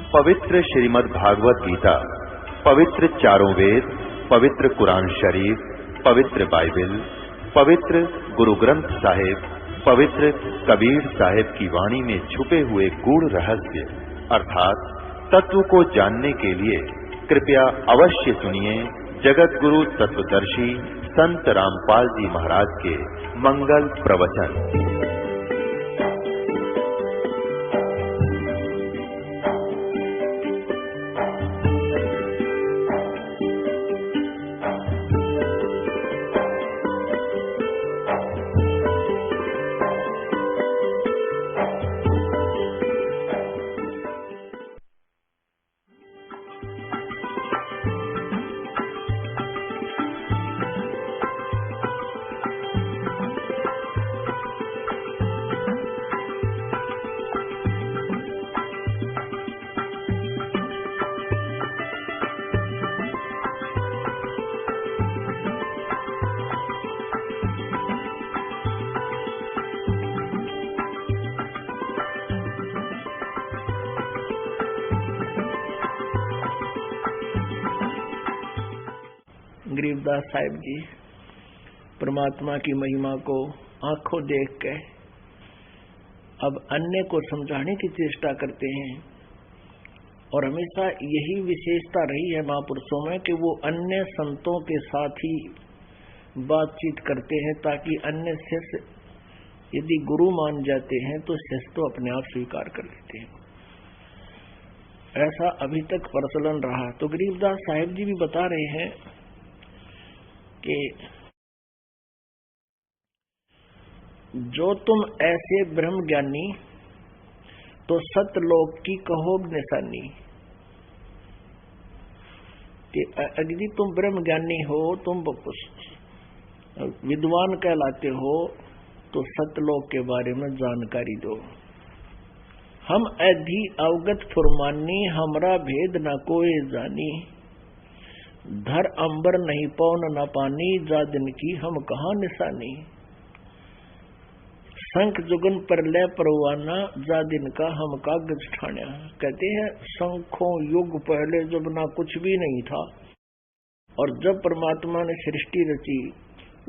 पवित्र श्रीमद् भागवत गीता, पवित्र चारों वेद, पवित्र कुरान शरीफ, पवित्र बाइबल, पवित्र गुरु ग्रंथ साहिब, पवित्र कबीर साहिब की वाणी में छुपे हुए गूढ़ रहस्य अर्थात तत्व को जानने के लिए कृपया अवश्य सुनिए जगत गुरु तत्वदर्शी संत रामपाल जी महाराज के मंगल प्रवचन। गरीबदास साहिब जी परमात्मा की महिमा को आंखों देख के अब अन्य को समझाने की चेष्टा करते हैं और हमेशा यही विशेषता रही है महापुरुषों में कि वो अन्य संतों के साथ ही बातचीत करते हैं ताकि अन्य शिष्य यदि गुरु मान जाते हैं तो शिष्य तो अपने आप स्वीकार कर लेते हैं। ऐसा अभी तक प्रचलन रहा। तो गरीबदास साहिब जी भी बता रहे हैं कि जो तुम ऐसे ब्रह्म ज्ञानी तो सतलोक की कहोग निशानी, कि यदि तुम ब्रह्म ज्ञानी हो, तुम विद्वान कहलाते हो तो सतलोक के बारे में जानकारी दो। हम अधि अवगत फुरमानी, हमरा भेद न कोई जानी, धर अंबर नहीं पौन न पानी, जा दिन की हम कहाँ निशानी, शंख जुगन पर ले परवाना, जा दिन का हम कागज ठाण्या। कहते हैं शंखों युग पहले जब ना कुछ भी नहीं था और जब परमात्मा ने सृष्टि रची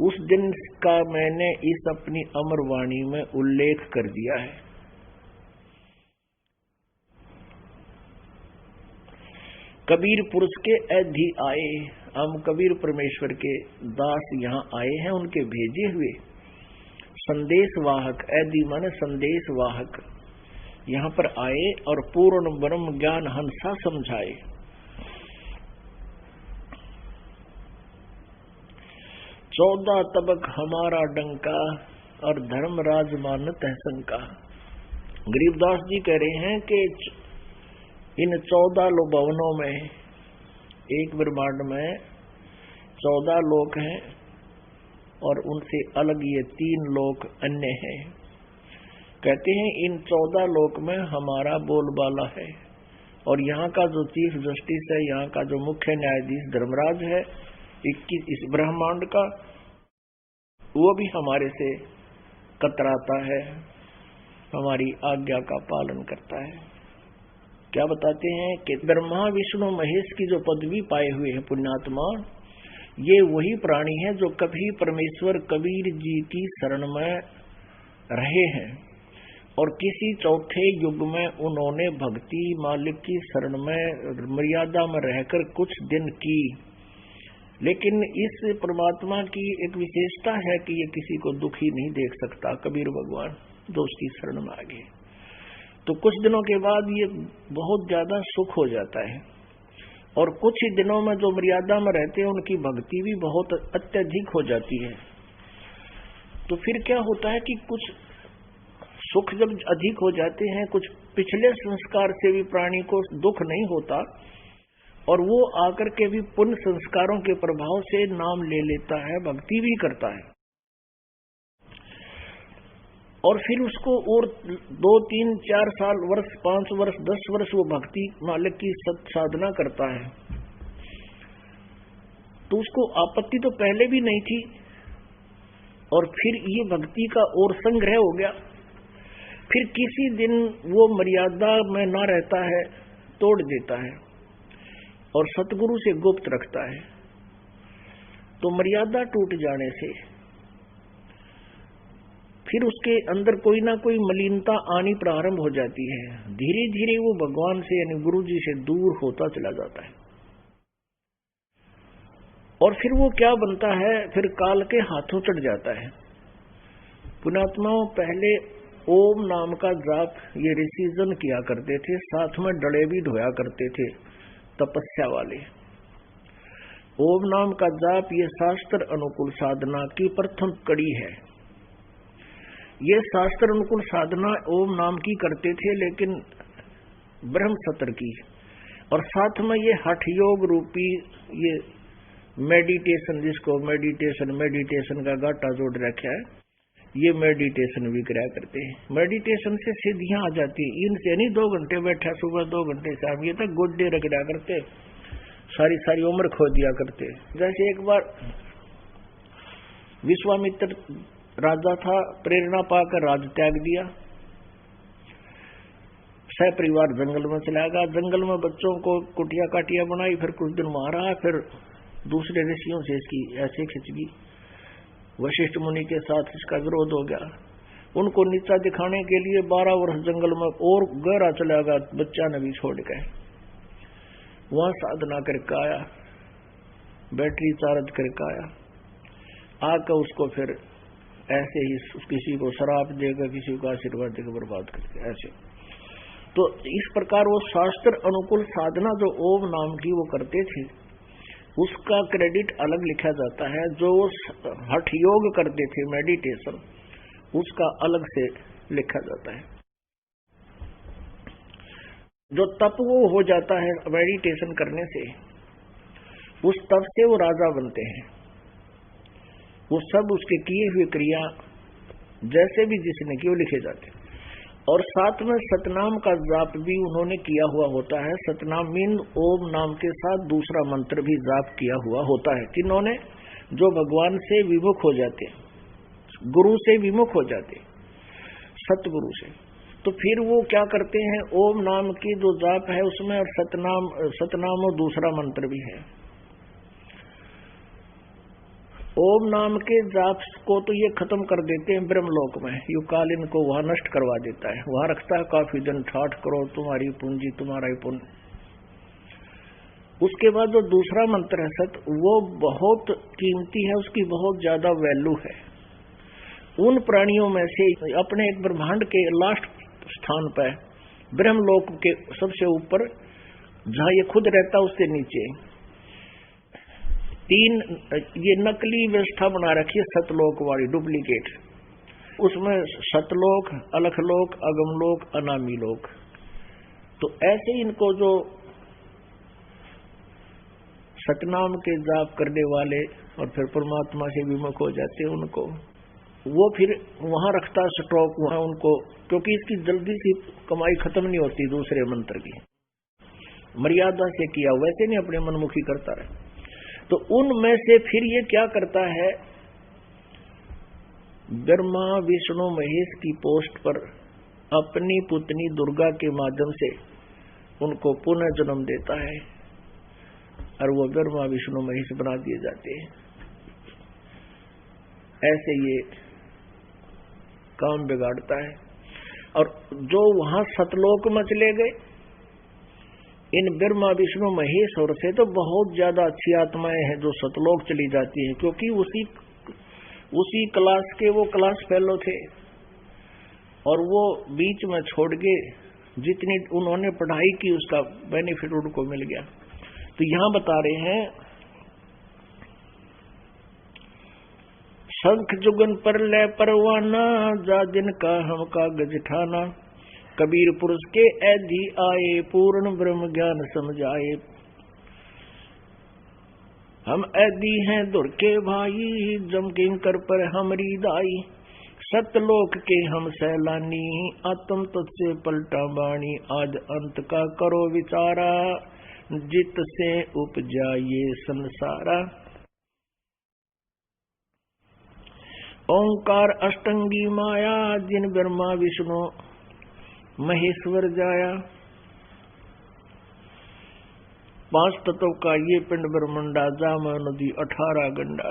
उस दिन का मैंने इस अपनी अमर वाणी में उल्लेख कर दिया है। कबीर पुरुष के ऐधि आए, हम कबीर परमेश्वर के दास यहाँ आए हैं, उनके भेजे हुए संदेश वाहक, ऐधि माने संदेश वाहक यहाँ पर आए और पूर्ण ब्रह्म ज्ञान हंसा समझाए। चौदह तबक हमारा डंका और धर्मराज मानत है शंका। गरीबदास जी कह रहे हैं कि इन 14 भवनों में, एक ब्रह्मांड में 14 लोक हैं और उनसे अलग ये 3 लोक अन्य हैं। कहते हैं इन 14 लोक में हमारा बोलबाला है और यहाँ का जो चीफ जस्टिस है, यहाँ का जो मुख्य न्यायाधीश धर्मराज है 21 इस ब्रह्मांड का, वो भी हमारे से कतराता है, हमारी आज्ञा का पालन करता है। क्या बताते हैं कि ब्रह्मा विष्णु महेश की जो पदवी पाए हुए हैं पुण्यात्मा, ये वही प्राणी हैं जो कभी परमेश्वर कबीर जी की शरण में रहे हैं और किसी चौथे युग में उन्होंने भक्ति मालिक की शरण में मर्यादा में रहकर कुछ दिन की। लेकिन इस परमात्मा की एक विशेषता है कि ये किसी को दुखी नहीं देख सकता कबीर भगवान, जो उसकी शरण में आ गए तो कुछ दिनों के बाद ये बहुत ज्यादा सुख हो जाता है और कुछ ही दिनों में जो मर्यादा में रहते हैं उनकी भक्ति भी बहुत अत्यधिक हो जाती है। तो फिर क्या होता है कि कुछ सुख जब अधिक हो जाते हैं, कुछ पिछले संस्कार से भी प्राणी को दुख नहीं होता और वो आकर के भी पुण्य संस्कारों के प्रभाव से नाम ले लेता है, भक्ति भी करता है और फिर उसको और 2, 3, 4 साल, वर्ष, 5 वर्ष, 10 वर्ष वो भक्ति मालिक की साधना करता है तो उसको आपत्ति तो पहले भी नहीं थी और फिर ये भक्ति का और संग्रह हो गया। फिर किसी दिन वो मर्यादा में ना रहता है तोड़ देता है और सतगुरु से गुप्त रखता है, तो मर्यादा टूट जाने से फिर उसके अंदर कोई ना कोई मलिनता आनी प्रारंभ हो जाती है। धीरे धीरे वो भगवान से यानी गुरु जी से दूर होता चला जाता है। और फिर वो क्या बनता है, फिर काल के हाथों चढ़ जाता है। पुण्यात्माओं, पहले ओम नाम का जाप ये ऋषिजन किया करते थे, साथ में डले भी ढोया करते थे तपस्या वाले। ओम नाम का जाप ये शास्त्र अनुकूल साधना की प्रथम कड़ी है। ये शास्त्र अनुकूल साधना ओम नाम की करते थे, लेकिन ब्रह्म सत्र की, और साथ में ये हठ योग रूपी ये मेडिटेशन, जिसको मेडिटेशन का गाटा जोड़ रखा है, ये मेडिटेशन भी कराया करते हैं। मेडिटेशन से सिद्धियां आ जाती है। इनसे नहीं 2 घंटे बैठा सुबह 2 घंटे शाम, ये तक गोड्डे रगड़ा करते, सारी उम्र खो दिया करते। जैसे एक बार विश्वामित्र राजा था, प्रेरणा पाकर राज त्याग दिया, सह परिवार जंगल में चला गया। जंगल में बच्चों को कुटिया काटिया बनाई, फिर कुछ दिन वहां रहा, फिर दूसरे ऋषियों से इसकी ऐसे खिंचगी, वशिष्ठ मुनि के साथ इसका विरोध हो गया। उनको नीचा दिखाने के लिए 12 वर्ष जंगल में और गहरा चला गया, बच्चा ने भी छोड़ गए। वहां साधना करके आया, बैटरी चार्ज करके आया, आकर उसको फिर ऐसे ही किसी को शराब देगा, किसी को आशीर्वाद देकर बर्बाद करके ऐसे। तो इस प्रकार वो शास्त्र अनुकूल साधना जो ओम नाम की वो करते थे, उसका क्रेडिट अलग लिखा जाता है। जो हठ योग करते थे मेडिटेशन, उसका अलग से लिखा जाता है। जो तप वो हो जाता है मेडिटेशन करने से, उस तप से वो राजा बनते हैं। वो सब उसके किए हुए क्रिया जैसे भी जिसने की वो लिखे जाते हैं। और साथ में सतनाम का जाप भी उन्होंने किया हुआ होता है। सतनाम मीन ओम नाम के साथ दूसरा मंत्र भी जाप किया हुआ होता है। किन्होंने, जो भगवान से विमुख हो जाते, गुरु से विमुख हो जाते, सतगुरु से, तो फिर वो क्या करते हैं, ओम नाम की जो जाप है उसमें और सतनाम और दूसरा मंत्र भी है। ओम नाम के जाप को तो ये खत्म कर देते हैं ब्रह्मलोक में, युकाल इनको वहां नष्ट करवा देता है, वहां रखता है काफी दिन, 60 करोड़ तुम्हारी पूंजी तुम्हारा ही पुण्य। उसके बाद जो दूसरा मंत्र है सत, वो बहुत कीमती है, उसकी बहुत ज्यादा वैल्यू है। उन प्राणियों में से अपने एक ब्रह्मांड के लास्ट स्थान पर, ब्रह्मलोक के सबसे ऊपर जहां ये खुद रहता उससे नीचे 3 ये नकली व्यवस्था बना रखी है, सतलोक वाली डुप्लीकेट। उसमें सतलोक, अलखलोक, अगमलोक, अनामी लोक। तो ऐसे इनको जो सतनाम के जाप करने वाले और फिर परमात्मा से विमुख हो जाते हैं, उनको वो फिर वहां रखता स्टॉक वहां उनको, क्योंकि इसकी जल्दी से कमाई खत्म नहीं होती दूसरे मंत्र की। मर्यादा से किया, वैसे नहीं अपने मनमुखी करता रहे। तो उनमें से फिर ये क्या करता है, ब्रह्मा विष्णु महेश की पोस्ट पर अपनी पुतनी दुर्गा के माध्यम से उनको पुनः जन्म देता है और वो ब्रह्मा विष्णु महेश बना दिए जाते हैं। ऐसे ये काम बिगाड़ता है। और जो वहां सतलोक में चले गए, इन ब्रह्मा विष्णु महेश और से तो बहुत ज्यादा अच्छी आत्माएं हैं जो सतलोक चली जाती हैं, क्योंकि उसी क्लास के वो क्लास फेलो थे और वो बीच में छोड़ के जितनी उन्होंने पढ़ाई की उसका बेनिफिट उनको मिल गया। तो यहां बता रहे हैं, शंख जुगन पर ले परवाना, जा दिन का हम कागज ठाना, कबीर पुरुष के ऐधि आए, पूर्ण ब्रह्म ज्ञान समझाए। हम ऐधि हैं दुर के भाई, जम किंकर पर हमरी दाई, सतलोक के हम सैलानी, आत्म तुझसे पलटा बाणी, आज अंत का करो विचारा, जित से उपजा ये संसारा। ओंकार अष्टंगी माया, जिन ब्रह्मा विष्णु महेश्वर जाया, 5 तत्व का ये पिंड ब्रह्मंडा, जाम नदी 18 गंडा।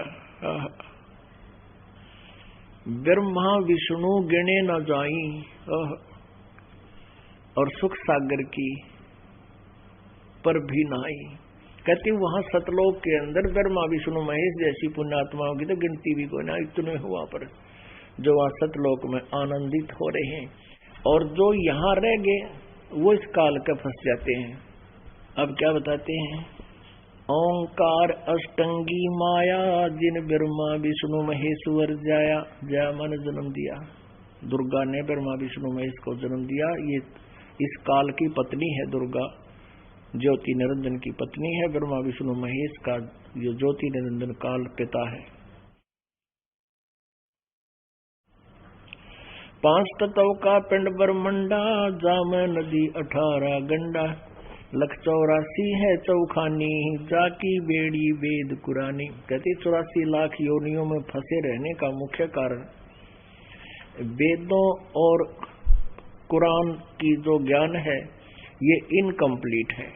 ब्रह्मा विष्णु गिने न जाई, और सुख सागर की पर भी नाई। कहती वहां सतलोक के अंदर ब्रह्मा विष्णु महेश जैसी पुण्यात्माओं की तो गिनती भी कोई ना, इतने हुआ पर जो वहां सतलोक में आनंदित हो रहे हैं, और जो यहाँ रह गए वो इस काल के फंस जाते हैं। अब क्या बताते हैं? ओंकार अष्टंगी माया, जिन ब्रह्मा विष्णु महेश्वर जाया। जया मन जन्म दिया, दुर्गा ने ब्रह्मा विष्णु महेश को जन्म दिया। ये इस काल की पत्नी है दुर्गा, ज्योति निरंजन की पत्नी है। ब्रह्मा विष्णु महेश का ये ज्योति निरंजन काल पिता है। 5 तत्व का पिंड ब्रह्मंडा, जाम नदी 18 गंडा। 184 है चौखानी, जाकी बेड़ी वेद कुरानी। कहती 84 लाख योनियों में फंसे रहने का मुख्य कारण वेदों और कुरान की जो ज्ञान है ये इनकम्प्लीट है।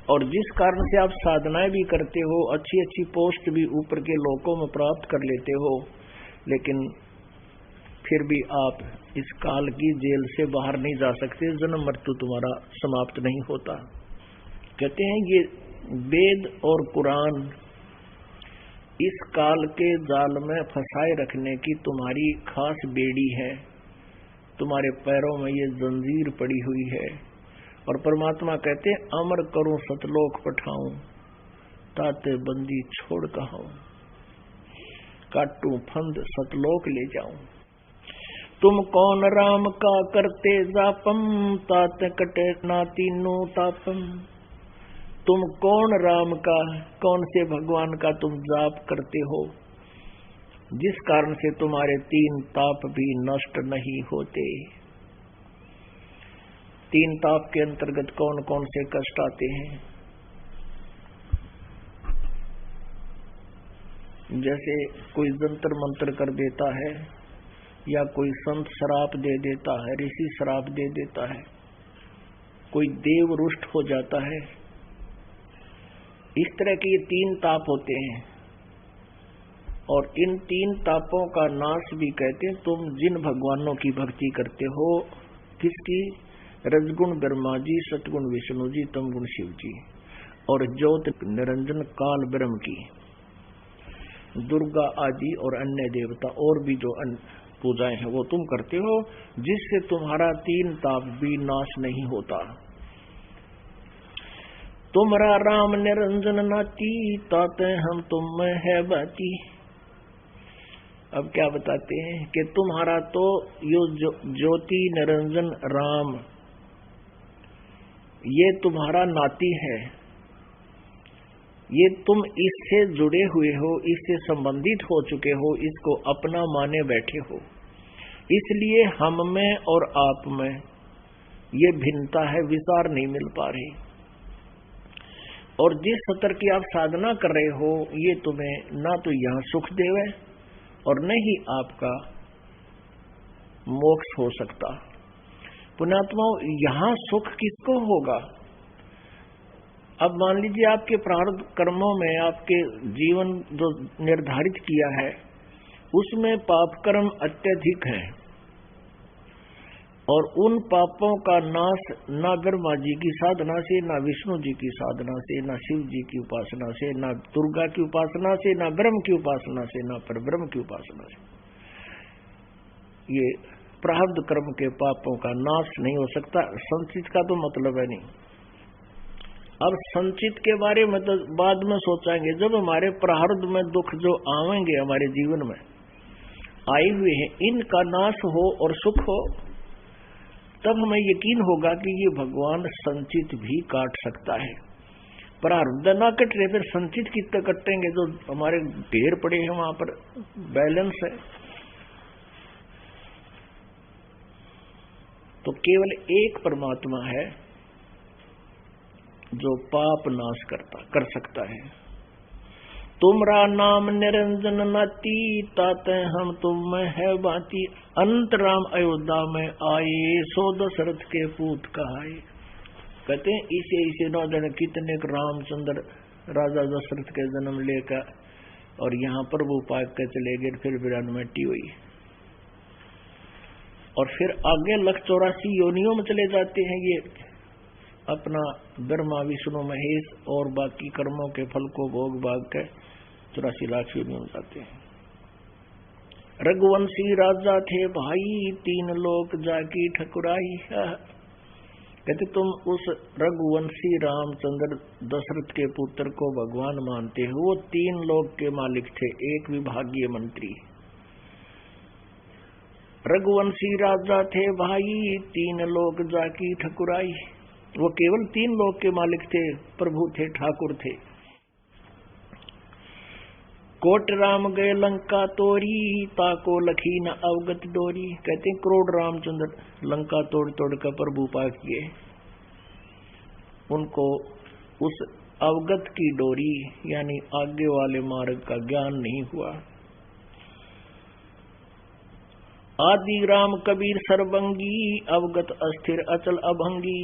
और जिस कारण से आप साधनाएं भी करते हो, अच्छी अच्छी पोस्ट भी ऊपर के लोकों में प्राप्त कर लेते हो, लेकिन फिर भी आप इस काल की जेल से बाहर नहीं जा सकते, जन्म मृत्यु तुम्हारा समाप्त नहीं होता। कहते हैं ये वेद और कुरान इस काल के जाल में फंसाए रखने की तुम्हारी खास बेड़ी है, तुम्हारे पैरों में ये जंजीर पड़ी हुई है। और परमात्मा कहते अमर करूं सतलोक पठाऊं, ताते बंदी छोड़ कहाऊं, काटू फंद सतलोक ले जाऊं। तुम कौन राम का करते जापम, ताते कटे ना तीनों तापम। तुम कौन राम का, कौन से भगवान का तुम जाप करते हो, जिस कारण से तुम्हारे 3 ताप भी नष्ट नहीं होते। 3 ताप के अंतर्गत कौन कौन से कष्ट आते हैं? जैसे कोई जंतर मंत्र कर देता है, या कोई संत श्राप दे देता है, ऋषि श्राप दे देता है, कोई देव रुष्ट हो जाता है। इस तरह के ये 3 ताप होते हैं। और इन 3 तापों का नाश भी कहते हैं तुम जिन भगवानों की भक्ति करते हो। किसकी? रजगुण ब्रह्मा जी, सतगुण विष्णु जी, तमगुण शिव जी, और ज्योत निरंजन काल ब्रह्म की, दुर्गा आदि और अन्य देवता और भी जो पूजाएं हैं वो तुम करते हो, जिससे तुम्हारा 3 ताप भी नाश नहीं होता। तुम्हारा राम निरंजन नाती, ताते हम तुम में है बाती। अब क्या बताते हैं कि तुम्हारा तो यो ज्योति निरंजन राम ये तुम्हारा नाती है, ये तुम इससे जुड़े हुए हो, इससे संबंधित हो चुके हो, इसको अपना माने बैठे हो। इसलिए हम में और आप में ये भिन्नता है, विचार नहीं मिल पा रहे। और जिस स्तर की आप साधना कर रहे हो ये तुम्हें ना तो यहाँ सुख देवे और न ही आपका मोक्ष हो सकता। पुण्यात्माओं, यहाँ सुख किसको होगा? अब मान लीजिए आपके प्रारब्ध कर्मों में आपके जीवन जो निर्धारित किया है उसमें पाप कर्म अत्यधिक हैं, और उन पापों का नाश ना ब्रह्मा जी की साधना से, ना विष्णु जी की साधना से, ना शिव जी की उपासना से, ना दुर्गा की उपासना से, ना ब्रह्म की उपासना से, ना परब्रह्म की उपासना से, ये प्रारब्ध कर्म के पापों का नाश नहीं हो सकता। संचित का तो मतलब है नहीं। अब संचित के बारे में तो बाद में सोचेंगे, जब हमारे प्रारब्ध में दुख जो आवेंगे हमारे जीवन में आए हुए हैं इनका नाश हो और सुख हो, तब हमें यकीन होगा कि ये भगवान संचित भी काट सकता है। प्रारब्ध ना कट रहे फिर संचित कितने कटेंगे? जो हमारे ढेर पड़े हैं वहां पर बैलेंस है। तो केवल एक परमात्मा है जो पाप नाश कर सकता है। तुमरा नाम निरंजन नाती, ताते हम तुम में है बाती। अंत राम अयोध्या में आए, सो दशरथ के पूत कहाए। कहते हैं इसे इसे न जाने कितने रामचंद्र राजा दशरथ के जन्म लेकर और यहाँ पर वो पाक के चले गए, फिर विरानमट्टी हुई और फिर आगे 184 योनियों में चले जाते हैं। ये अपना ब्रह्मा विष्णु महेश और बाकी कर्मों के फल को भोग भाग के 84 लाख योनियों में जाते हैं। रघुवंशी राजा थे भाई, 3 लोक जाकी ठकुराई। कहते तुम उस रघुवंशी रामचंद्र दशरथ के पुत्र को भगवान मानते हो, वो 3 लोक के मालिक थे, एक विभागीय मंत्री। रघुवंशी राजा थे भाई, 3 लोक जाकी ठकुराई। वो केवल 3 लोक के मालिक थे, प्रभु थे, ठाकुर थे। कोट राम गए लंका तोरी, ताको लखी न अवगत डोरी। कहते हैं करोड़ रामचंद्र लंका तोड़ तोड़ कर प्रभु पा किए, उनको उस अवगत की डोरी यानी आगे वाले मार्ग का ज्ञान नहीं हुआ। आदि राम कबीर सर्वंगी, अवगत अस्थिर अचल अभंगी।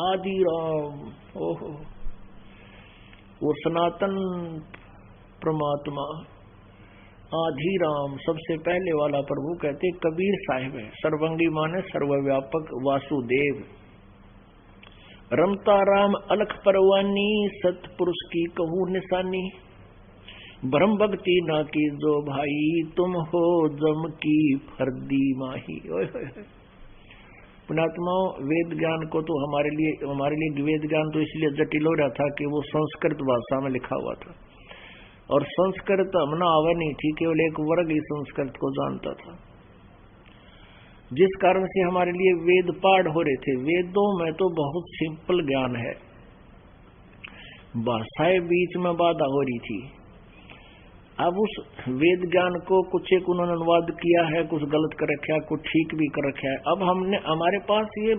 आदि राम, ओहो, वो सनातन परमात्मा आदि राम सबसे पहले वाला प्रभु कहते कबीर साहिब है। सर्वंगी माने सर्वव्यापक वासुदेव। रमता राम अलख परवानी, सतपुरुष की कहूँ निशानी। ब्रह्म भक्ति ना की जो भाई, तुम हो जम की फर्दी माही। पुण्यात्माओं, वेद ज्ञान को तो हमारे लिए वेद ज्ञान तो इसलिए जटिल हो रहा था कि वो संस्कृत भाषा में लिखा हुआ था और संस्कृत हमने आवा नहीं थी, केवल एक वर्ग ही संस्कृत को जानता था, जिस कारण से हमारे लिए वेद पाठ हो रहे थे। वेदों में तो बहुत सिंपल ज्ञान है, भाषाएं बीच में बाधा हो रही थी। अब उस वेद ज्ञान को कुछ एक उन्होंने अनुवाद किया है, कुछ गलत कर रखा है, कुछ ठीक भी कर रखा है। अब हमारे पास ये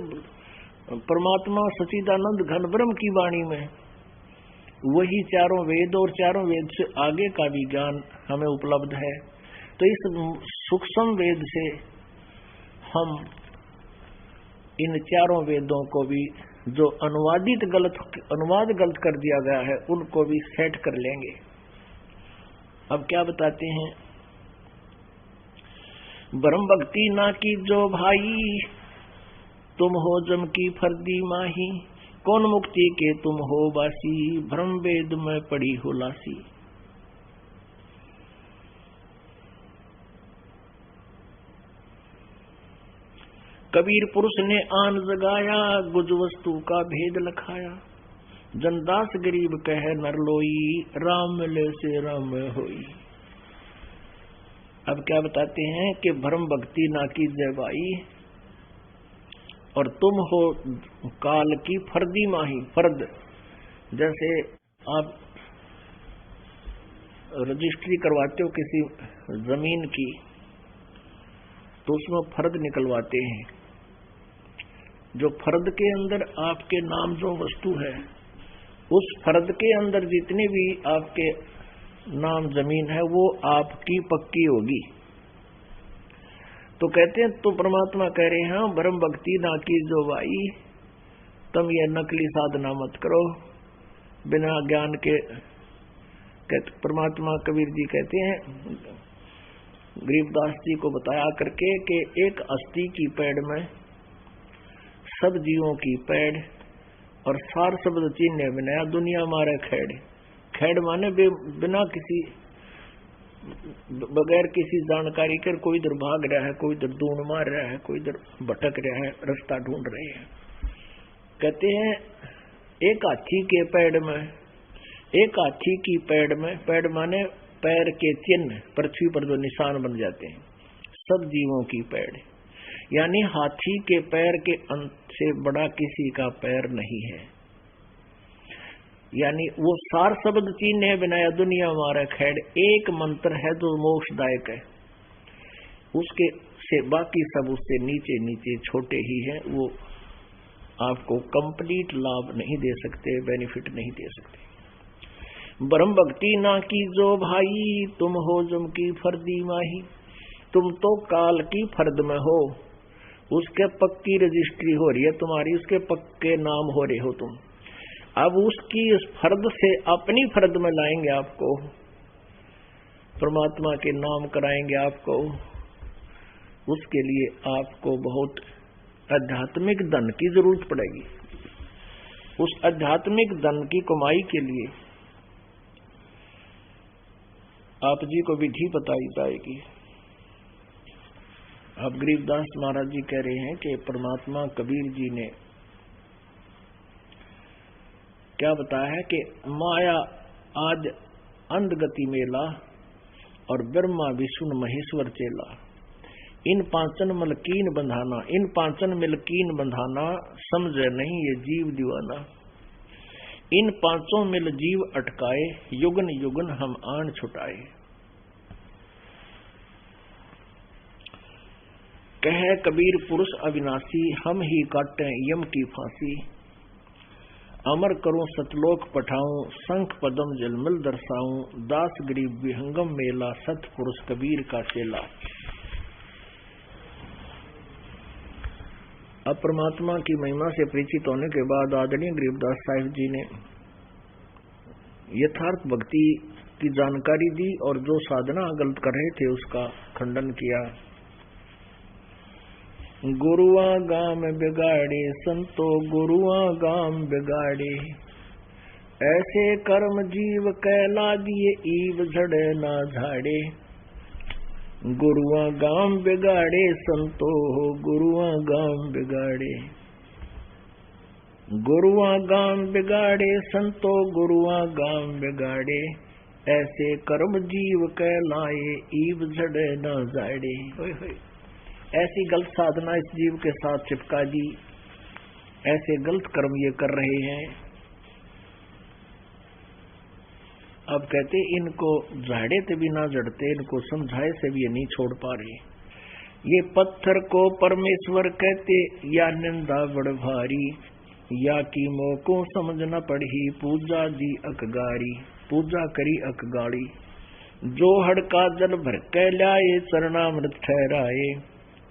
परमात्मा सच्चिदानंद घन ब्रह्म की वाणी में वही 4 वेद और 4 वेद से आगे का भी ज्ञान हमें उपलब्ध है। तो इस सूक्ष्म वेद से हम इन 4 वेदों को भी जो अनुवाद गलत कर दिया गया है उनको भी सेट कर लेंगे। अब क्या बताते हैं, ब्रह्म भक्ति ना की जो भाई, तुम हो जम की फर्दी माही। कौन मुक्ति के तुम हो बासी, ब्रह्म वेद में पड़ी हो लासी। कबीर पुरुष ने आन जगाया, गुज वस्तु का भेद लखाया। जनदास गरीब कहे नर लोई, राम मिले से राम होई। अब क्या बताते हैं कि ब्रह्म भक्ति ना की जय भाई, और तुम हो काल की फर्दी माही। फर्द जैसे आप रजिस्ट्री करवाते हो किसी जमीन की, तो उसमें फर्द निकलवाते हैं। जो फर्द के अंदर आपके नाम जो वस्तु है, उस फर्द के अंदर जितनी भी आपके नाम जमीन है वो आपकी पक्की होगी। तो कहते हैं, तो परमात्मा कह रहे हैं ब्रह्म भक्ति ना की जो भाई, तुम ये नकली साधना मत करो बिना ज्ञान के। परमात्मा कबीर जी कहते हैं गरीबदास जी को बताया करके कि एक अस्थि की पैड़ में सब जीवों की पैड़ और सार शब्द चिन्ह बनाया, दुनिया मारे खेड़। खेड़ माने बिना किसी बगैर किसी जानकारी के कोई इधर भाग रहा है, कोई इधर दून मार रहा है, कोई इधर भटक रहा है, रास्ता ढूंढ रहे हैं। कहते हैं एक हाथी के पैड़ में, एक हाथी की पैड़ में, पैड़ माने पैर के चिन्ह, पृथ्वी पर जो निशान बन जाते हैं, सब जीवों की पैड़, यानी हाथी के पैर के अंत से बड़ा किसी का पैर नहीं है। यानी वो सार शब्द चिन्ह बनाया, दुनिया मारा खेड़, एक मंत्र है जो मोक्षदायक है, उसके से बाकी सब उससे नीचे नीचे छोटे ही हैं, वो आपको कंप्लीट लाभ नहीं दे सकते, बेनिफिट नहीं दे सकते। ब्रह्म भक्ति ना की जो भाई, तुम हो जम की फर्दी माही। तुम तो काल की फर्द में हो, उसके पक्की रजिस्ट्री हो रही है तुम्हारी, उसके पक्के नाम हो रहे हो तुम। अब उसकी फर्द से अपनी फर्द में लाएंगे आपको, परमात्मा के नाम कराएंगे आपको। उसके लिए आपको बहुत आध्यात्मिक धन की जरूरत पड़ेगी। उस आध्यात्मिक धन की कमाई के लिए आप जी को विधि बताई जाएगी। अब गरीबदास महाराज जी कह रहे हैं कि परमात्मा कबीर जी ने क्या बताया है कि माया आज अंधगति मेला और ब्रह्मा विष्णु महेश्वर चेला, इन पांचन मलकीन बंधाना, इन पांचन मलकीन बंधाना, समझे नहीं ये जीव दीवाना। इन पांचों मिल जीव अटकाए, युगन युगन हम आन छुटाए। कहे कबीर पुरुष अविनाशी, हम ही काटे यम की फांसी। अमर करूं सतलोक पठाऊं, शंख पदम जलमल दर्शाऊं। दास गरीब विहंगम मेला, सतपुरुष कबीर का चेला। अब परमात्मा की महिमा से परिचित होने के बाद आदरणीय गरीबदास साहिब जी ने यथार्थ भक्ति की जानकारी दी और जो साधना गलत कर रहे थे उसका खंडन किया। गुरुआ गाम बिगाड़े संतो, गुरुआ गाम बिगाड़े। ऐसे कर्म जीव कहला दिए, ईव झड़े ना झाड़े। गुरुआ गाम बिगाड़े संतो, गुरुआ गाम बिगाड़े। गुरुआ गाम बिगाड़े संतो, गुरुआ गाम बिगाड़े। ऐसे कर्म जीव कहलाए, ईव झड़े ना झाड़े। ऐसी गलत साधना इस जीव के साथ चिपका दी, ऐसे गलत कर्म ये कर रहे हैं। अब कहते इनको झाड़े से भी ना जड़ते, इनको समझाए से भी ये नहीं छोड़ पा रहे। ये पत्थर को परमेश्वर कहते, या निंदा बड़ भारी। या की मोको समझ न पड़ी, पूजा दी अकगारी। पूजा करी अकगाड़ी। जो हड़का जल भर के लाए, चरणामृत ठहराए।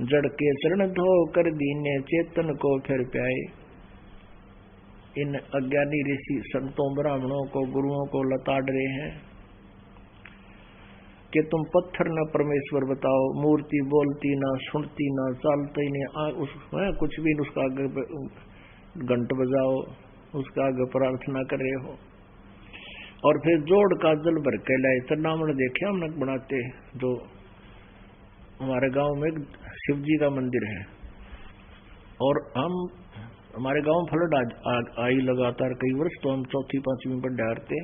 जड़ के चरण धो कर दीने, चेतन को फिर प्याए। इन अज्ञानी ऋषि संतों ब्राह्मणों को, गुरुओं को लताड़ रहे हैं कि तुम पत्थर न परमेश्वर बताओ, मूर्ति बोलती ना, सुनती ना, चालती नहीं, कुछ भी उसका आगे घंट बजाओ, उसका आगे प्रार्थना कर रहे हो। और फिर जोड़ का जल भर के लाए। चरणामृत देखे हमने बनाते, जो हमारे गांव में शिव जी का मंदिर है और हमारे गांव में फ्लड आई लगातार कई वर्ष, तो हम चौथी पांचवी पर डरते।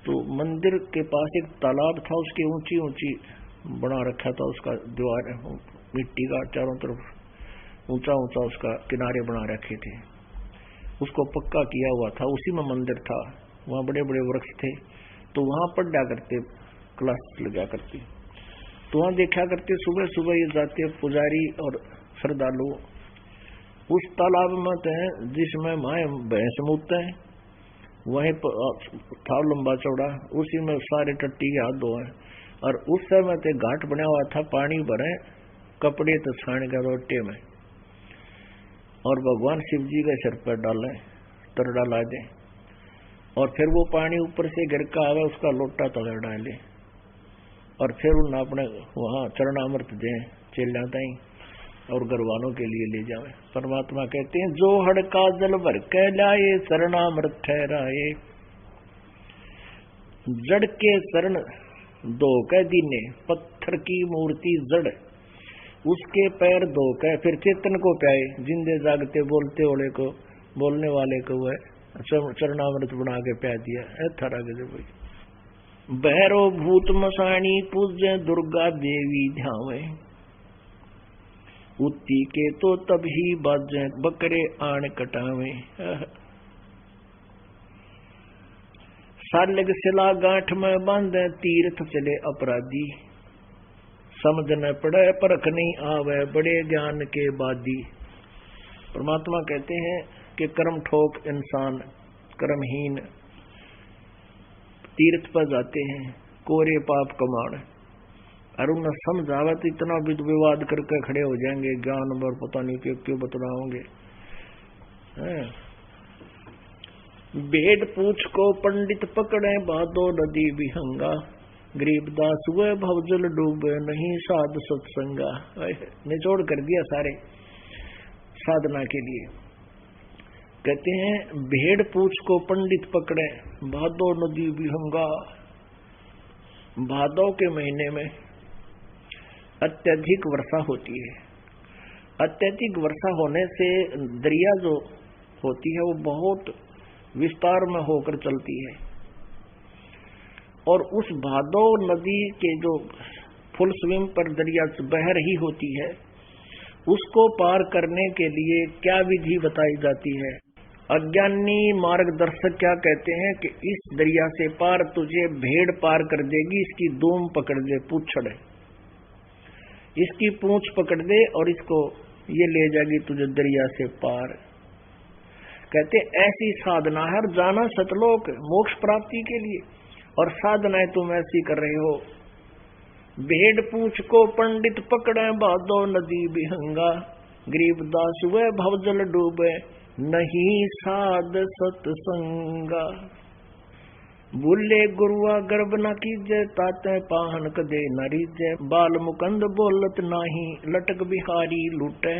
तो मंदिर के पास एक तालाब था, उसकी ऊंची ऊंची बना रखा था उसका द्वार, मिट्टी का चारों तरफ ऊंचा ऊंचा उसका किनारे बना रखे थे। उसको पक्का किया हुआ था, उसी में मंदिर था। वहाँ बड़े बड़े वृक्ष थे, तो वहां पर जा करते क्लास लगा करती। तो वहां देखा करते सुबह सुबह ये जाते पुजारी और श्रद्धालु उस तालाब में हैं जिसमें माए भैंस मूतते हैं, वहीं था लंबा चौड़ा, उसी में सारे टट्टी के हाथ धोए। और उस समय ते घाट बना हुआ था, पानी भरे, कपड़े तो छान के रोटे में, और भगवान शिव जी के सिर पर डाले, तर डाला दे, और फिर वो पानी ऊपर से गिर का आवे, उसका लोटा तले डाले, और फिर उन्हें अपने वहां चरणामृत दें चेलाता ही और गरवानों के लिए ले जावे। परमात्मा कहते हैं जो हड़का जल भर के लाए, चरणामृत ठहराए। जड़ के चरण धो के दीने, पत्थर की मूर्ति जड़, उसके पैर धो के फिर चेतन को प्याए। जिंदे जागते बोलते ओले को, बोलने वाले को वह चरणामृत बना के प्या दिया। थारा गजब। भैरो भूत मसाणी पूज्य, दुर्गा देवी ध्यावे। उत्ती के तो तभी बाजे, बकरे आण कटावे। सालग सिला गांठ में बांधे, तीर्थ चले अपराधी। समझ न पड़े परख नहीं आवे, बड़े ज्ञान के बादी। परमात्मा कहते हैं कि कर्म ठोक इंसान, कर्महीन तीर्थ पर जाते हैं, कोरे पाप कमाण, और उन्हें समझावे तो इतना विवाद करके खड़े हो जाएंगे, ज्ञान और पता नहीं क्यों बतलाओगे। भेड़ पूछ को पंडित पकड़े, बादो नदी विहंगा, गरीबदास हुए भवजल डूबे, नहीं साध सत्संगा। निचोड़ कर दिया सारे साधना के लिए। कहते हैं भेड़ पूछ को पंडित पकड़े, भादो नदी विहंगा। भादो के महीने में अत्यधिक वर्षा होती है। अत्यधिक वर्षा होने से दरिया जो होती है वो बहुत विस्तार में होकर चलती है, और उस भादो नदी के जो फुल स्विंग पर दरिया बह रही होती है, उसको पार करने के लिए क्या विधि बताई जाती है? अज्ञानी मार्गदर्शक क्या कहते हैं कि इस दरिया से पार तुझे भेड़ पार कर देगी, इसकी दूम पकड़ दे, पूछड़ इसकी पूंछ पकड़ दे और इसको ये ले जाएगी तुझे दरिया से पार। कहते ऐसी साधना है, और जाना सतलोक मोक्ष प्राप्ति के लिए, और साधनाएं तुम ऐसी कर रहे हो। भेड़ पूछ को पंडित पकड़े, बादो नदी विहंगा, गरीबदास हुए भवजल डूबे, नहीं साध सत्संगा। बोले गुरुआ गर्भ न कीजे, ताते पाहन कदे न रीजे, बाल मुकंद बोलत नाही, लटक बिहारी लूटे,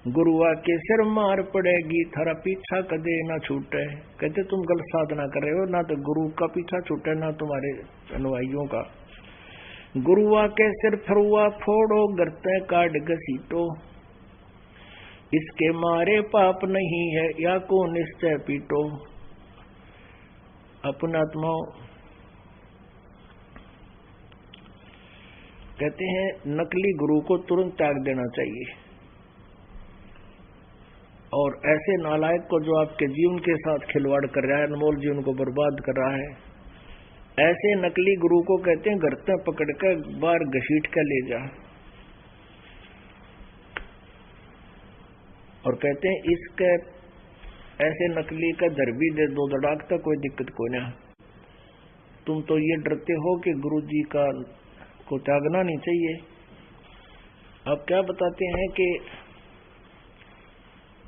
गुरुआ के सिर मार पड़ेगी, थारा पीछा कदे न छूटे। कहते तुम गलत साधना कर रहे हो, ना तो गुरु का पीछा छूटे ना तुम्हारे अनुयायियों का। गुरुआ के सिर फरुआ फोड़ो, गर्ते काट घसीटो, इसके मारे पाप नहीं है, या को निश्चय पीटो। अपने आत्माओं कहते हैं नकली गुरु को तुरंत त्याग देना चाहिए, और ऐसे नालायक को जो आपके जीवन के साथ खिलवाड़ कर रहा है, अनमोल जीवन को बर्बाद कर रहा है, ऐसे नकली गुरु को कहते हैं गर्ते पकड़ कर बार घसीट कर ले जा। और कहते हैं इसके ऐसे नकली का दर भी दे दो दड़ाक तक, कोई दिक्कत कोई ना। तुम तो ये डरते हो कि गुरु जी का को त्यागना नहीं चाहिए। अब क्या बताते हैं कि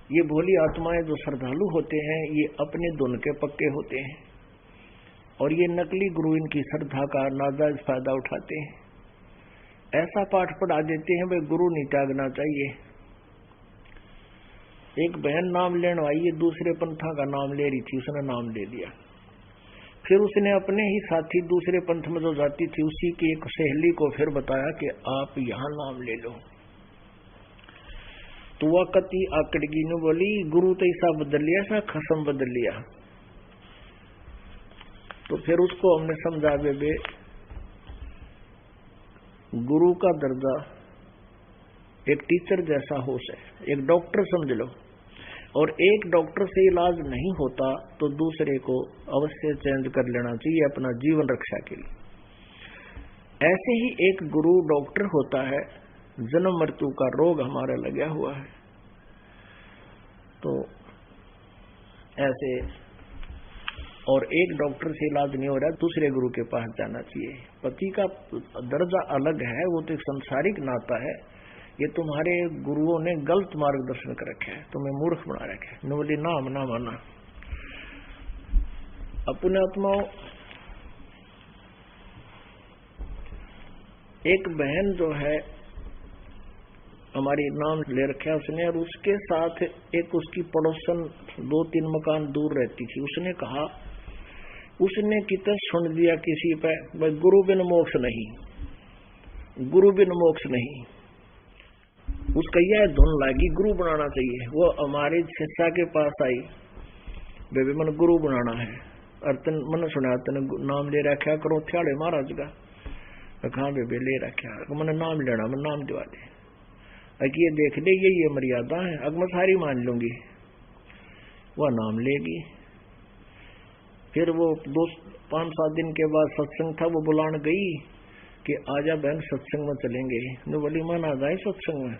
ये भोली आत्माएं जो श्रद्धालु होते हैं, ये अपने धुन के पक्के होते हैं, और ये नकली गुरु इनकी श्रद्धा का नाजायज फायदा उठाते हैं। ऐसा पाठ पढ़ा देते हैं भाई गुरु नहीं त्यागना चाहिए। एक बहन नाम लेने आई है, दूसरे पंथा का नाम ले रही थी, उसने नाम ले लिया। फिर उसने अपने ही साथी दूसरे पंथ में जो जाती थी उसी की एक सहेली को फिर बताया कि आप यहाँ नाम ले लो। तो वह कति आकड़गी ने बोली गुरु तो ऐसा बदल लिया, ऐसा खसम बदल लिया। तो फिर उसको हमने समझा बे गुरु का दर्जा एक टीचर जैसा होश है, एक डॉक्टर समझ लो, और एक डॉक्टर से इलाज नहीं होता तो दूसरे को अवश्य चेंज कर लेना चाहिए अपना जीवन रक्षा के लिए। ऐसे ही एक गुरु डॉक्टर होता है, जन्म मृत्यु का रोग हमारा लगा हुआ है, तो ऐसे और एक डॉक्टर से इलाज नहीं हो रहा, दूसरे गुरु के पास जाना चाहिए। पति का दर्जा अलग है, वो तो एक संसारिक नाता है। ये तुम्हारे गुरुओं ने गलत मार्गदर्शन कर रखे है, तुम्हें मूर्ख बना रखे है। नवली नाम ना माना। अपने आत्माओं एक बहन जो है हमारी नाम ले रखा है उसने, और उसके साथ एक उसकी पड़ोसन 2-3 मकान दूर रहती थी। उसने कहा, उसने कितना सुन दिया किसी पे, भाई गुरु बिन मोक्ष नहीं, गुरु बिन मोक्ष नहीं। उसका यह धुन लागी गुरु बनाना चाहिए। वो हमारे शिष्या के पास आई, बेबी मन गुरु बनाना है, और तन मन सुना तन नाम ले रखा करो थ्याड़े महाराज का। कहा बेबे ले रखा, मैंने नाम लेना, मैं नाम दिवा दे। ये देख ले ये मर्यादा है, अब मैं सारी मान लूंगी। वह नाम लेगी। फिर वो 5-7 दिन के बाद सत्संग था, वो बुलाने गई कि आजा बहन सत्संग में चलेंगे। मैं बोली मन आ जाए सत्संग में,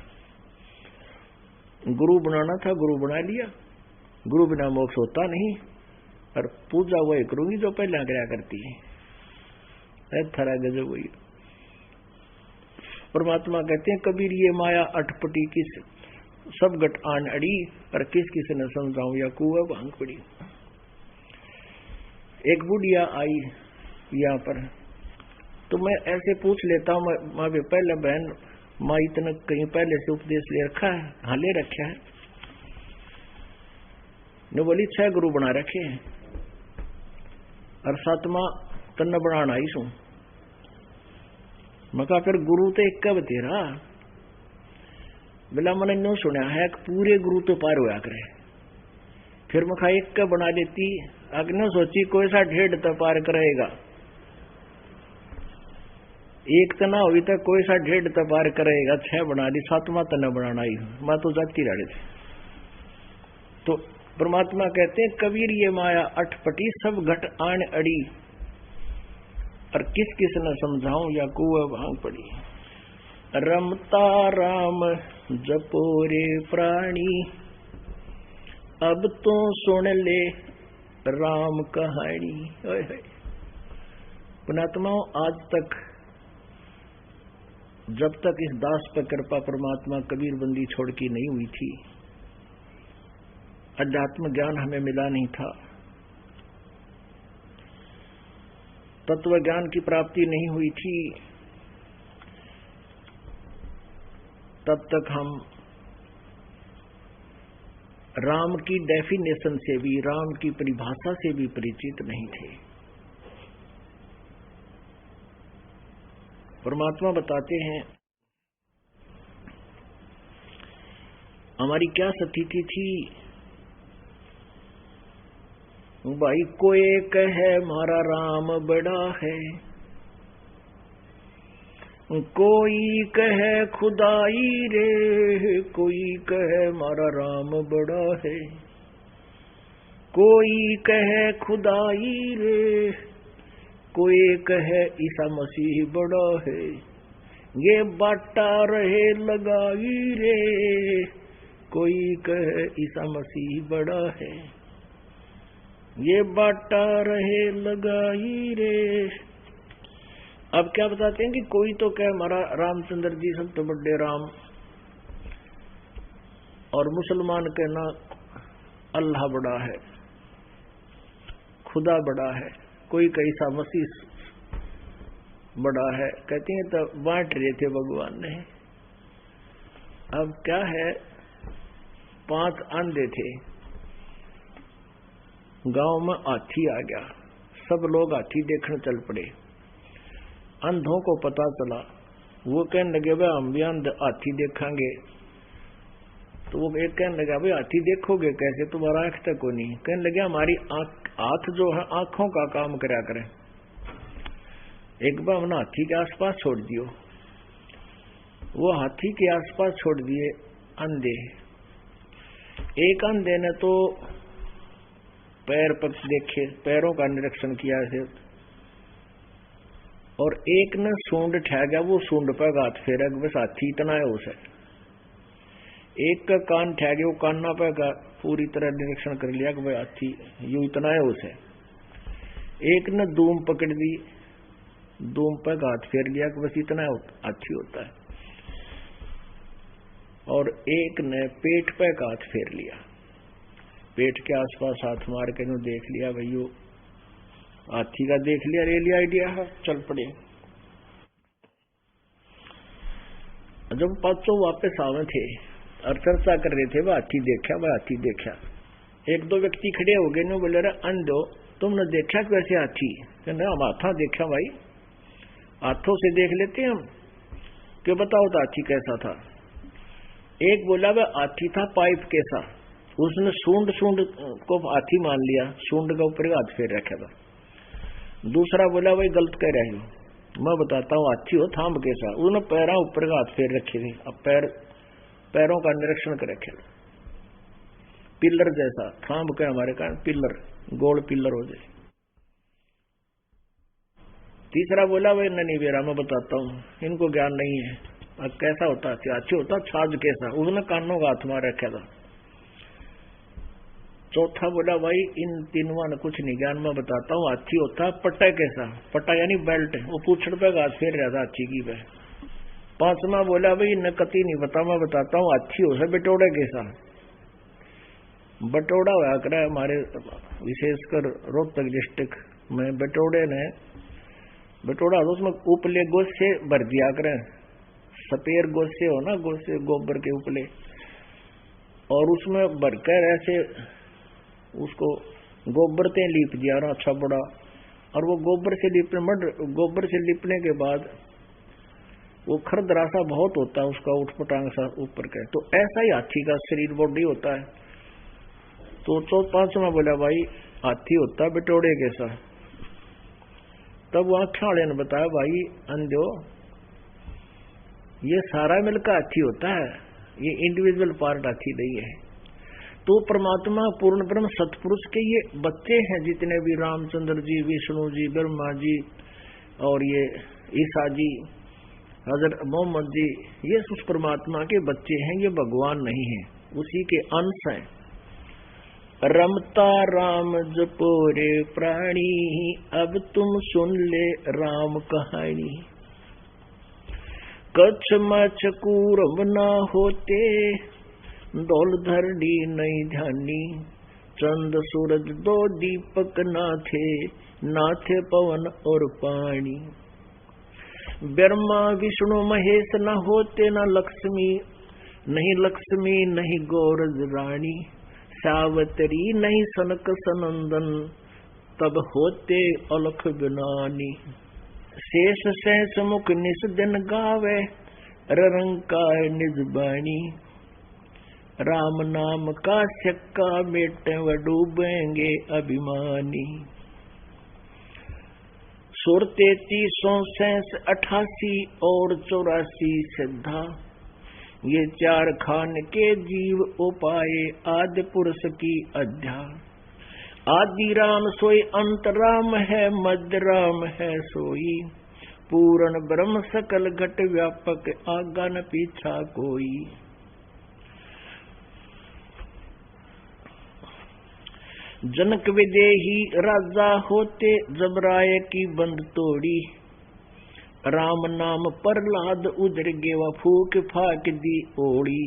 गुरु बनाना था गुरु बना लिया। गुरु बिना मोक्ष होता नहीं, और पूजा वही करूंगी जो पहले कराया करती है। थरा गजब हुई। परमात्मा कहते हैं कबीर ये माया अटपटी किस सब घट आन अड़ी, और किस किस न समझाऊं या कुआ भांग पड़ी। एक बुढ़िया आई यहाँ पर, तो मैं ऐसे पूछ लेता हूँ, माँ भी पहले बहन माँ इतना कहीं पहले से उपदेश ले रखा है? हाँ ले रखा है। ने बोली 6 गुरु बना रखे हैं और 7वां तन्ना बनाना आई सू। मैं कहा फिर गुरु तो एक कब तेरा? बोला मैंने न्यू सुना है कि पूरे गुरु तो पार होया करे। फिर मैं कहा एक का बना देती, अग्नि सोची कोई सा 1.5 तो पार करेगा, एक तना हुई तो कोई सा 1.5 तो पार करेगा, 6 बना दी, 7वां तना बनाना ही मैं तो जाती रही थी। तो परमात्मा कहते हैं कबीर ये माया अटपटी सब घट आन अड़ी, और किस किस न समझाऊं या कुआ भांग पड़ी। रमता राम जपोरे प्राणी, अब तो सुन ले राम कहानी। पुणात्माओं आज तक जब तक इस दास पर कृपा परमात्मा कबीर बंदी छोड़ की नहीं हुई थी, अध्यात्म ज्ञान हमें मिला नहीं था, तत्व ज्ञान की प्राप्ति नहीं हुई थी, तब तक हम राम की डेफिनेशन से भी, राम की परिभाषा से भी परिचित नहीं थे। परमात्मा बताते हैं हमारी क्या स्थिति थी। भाई कोई कहे मारा राम बड़ा है, कोई कहे खुदाई रे, कोई कहे मारा राम बड़ा है, कोई कहे खुदाई रे, कोई कहे ईसा मसीह बड़ा है, ये बाटा रहे लगाई रे, कोई कहे ईसा मसीह बड़ा है, ये बाटा रहे लगाई रे। अब क्या बताते हैं कि कोई तो कहे हमारा रामचंद्र जी सब तो बड़े राम, और मुसलमान कहना अल्लाह बड़ा है, खुदा बड़ा है, कोई कैसा मसीह बड़ा है, कहती हैं तो बांट रहे थे भगवान ने। अब क्या है, 5 अंधे थे, गांव में हाथी आ गया, सब लोग हाथी देखने चल पड़े। अंधों को पता चला, वो कहने लगे भाई हम भी अंध हाथी देखेंगे। तो वो एक कहने लगा भाई हाथी देखोगे कैसे, तुम्हारा आंख तक को नहीं। कहने लगे हमारी हाथ जो है आंखों का काम करा करें। एक बार हमने हाथी के आसपास छोड़ दियो, वो हाथी के आसपास छोड़ दिए अंधे। एक अंधे ने तो पैर पर देखे, पैरों का निरीक्षण किया है, और एक ने सूंड ठह गया, वो सूंड पर हाथ फेरा, बस हाथी इतना है उसे। एक का कान ठह गया, वो कान्ना पर पूरी तरह निरीक्षण कर लिया कि भाई हाथी यूं इतना है उसे। एक ने दूम पकड़ दी, दूम पर हाथ फेर लिया कि बस इतना हाथी होता है। और एक ने पेट पर हाथ फेर लिया, पेट के आसपास हाथ मार के देख लिया, भाई यो हाथी का देख लिया, रेली आइडिया है, चल पड़े। जब पांचों वापस आवे थे और चर्चा कर रहे थे, वह हाथी देखा, वह हाथी देखा। 1-2 व्यक्ति खड़े हो गए, बोले रहे अंधो तुमने देखा कैसे हाथी? कहने हम हाथा देखा भाई, हाथों से देख लेते हम, क्यों बताओ तो हाथी कैसा था? एक बोला वह हाथी था पाइप कैसा, उसने सूंड को हाथी मान लिया, सूंड का ऊपर हाथ फेर रखा था। दूसरा बोला भाई गलत कह रहे हो, मैं बताता हूँ हाथी हो थांब कैसा, उसने पैरों ऊपर का हाथ फेर रखे थे। अब पैरों का निरीक्षण कर रखे, पिल्लर जैसा थांब के हमारे कारण पिल्लर, गोल पिल्लर हो जाए। तीसरा बोला भाई नहीं बेरा मैं बताता हूँ, इनको ज्ञान नहीं है, अब कैसा होता हाथी होता छाछ कैसा, उसने कानों का हाथ मार रखा था। चौथा बोला भाई इन तीनों ने कुछ नहीं ज्ञान, मैं बताता हूँ हाथी होता पट्टा कैसा, पट्टा यानी बेल्ट, वो पूछड़ पे हाथ फेर रहा था हाथी की पे, पांचवा बोला भाई न कति नहीं बता, मैं बताता हूँ, हाथी हो से बटोड़े के साथ। बटोड़ा हुआ करे हमारे विशेषकर रोहतक डिस्ट्रिक्ट में बटोड़ा तो उसमें उपले गोसे भर दिया करे, सपेर गोसे हो ना, गोसे गोबर के उपले, और उसमें भरकर ऐसे उसको गोबर से लीप दिया ना अच्छा बड़ा, और वो गोबर से लिपने के बाद वो खरदरासा बहुत होता है उसका, उठपटांग सा ऊपर का। तो ऐसा ही हाथी का शरीर बॉडी होता है। तो पांचवा बोला भाई हाथी होता है बटोड़े के साथ। तब वहां खाड़े ने बताया भाई अंधो, ये सारा मिलकर हाथी होता है, ये इंडिविजुअल पार्ट हाथी नहीं है। तो परमात्मा पूर्ण ब्रह्म सतपुरुष के ये बच्चे हैं, जितने भी रामचंद्र जी, विष्णु जी, ब्रह्मा जी और ये ईसा जी, हजरत मोहम्मद जी, ये उस परमात्मा के बच्चे हैं, ये भगवान नहीं है, उसी के अंश हैं। रमता राम जपो रे प्राणी, अब तुम सुन ले राम कहानी। कच्छ मच्छ कूरम ना होते, दौल धरनी नहीं ध्यानी। चंद सूरज दो दीपक ना थे पवन और पानी। ब्रह्मा विष्णु महेश न होते, न लक्ष्मी नहीं गौरज रानी। सावतरी नहीं सनक सनंदन, तब होते अलख बिनानी। शेष सहस मुख निस दिन गावे, रंकार निज बाणी। राम नाम का सिक्का मेटे व डूबेंगे अभिमानी। सुर 33 88 और 84 सिद्धा, ये चार खान के जीव उपाय आदि पुरुष की अध्या। आदि राम सोई अंत राम है, मध्य राम है सोई। पूर्ण ब्रह्म सकल घट व्यापक, आगा न पीछा कोई। जनक विदेही राजा होते, जब राय की बंद तोड़ी। राम नाम प्रहलाद उधर गेवा, फूक फाक दी ओड़ी।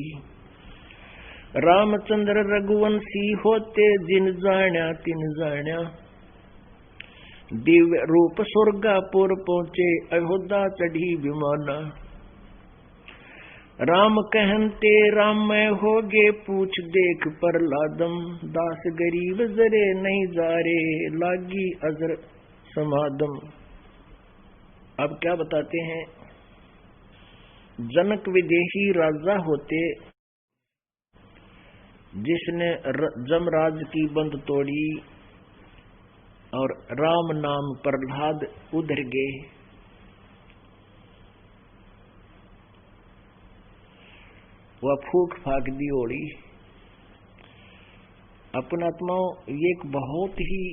रामचंद्र रघुवंशी होते, जिन जाण्या तिन जाण्या। दिव्य रूप स्वर्गापुर पहुंचे, अयोध्या चढ़ी विमाना। राम कहते राममय होगे, पूछ देख प्रहलादम। दास गरीब जरे नहीं जारे, लागी अजर समादम। अब क्या बताते हैं, जनक विदेही राजा होते, जिसने जमराज की बंद तोड़ी, और राम नाम प्रहलाद उधर गए। वह फूक फाक दी ओड़ी। अपना आत्माओं, ये एक बहुत ही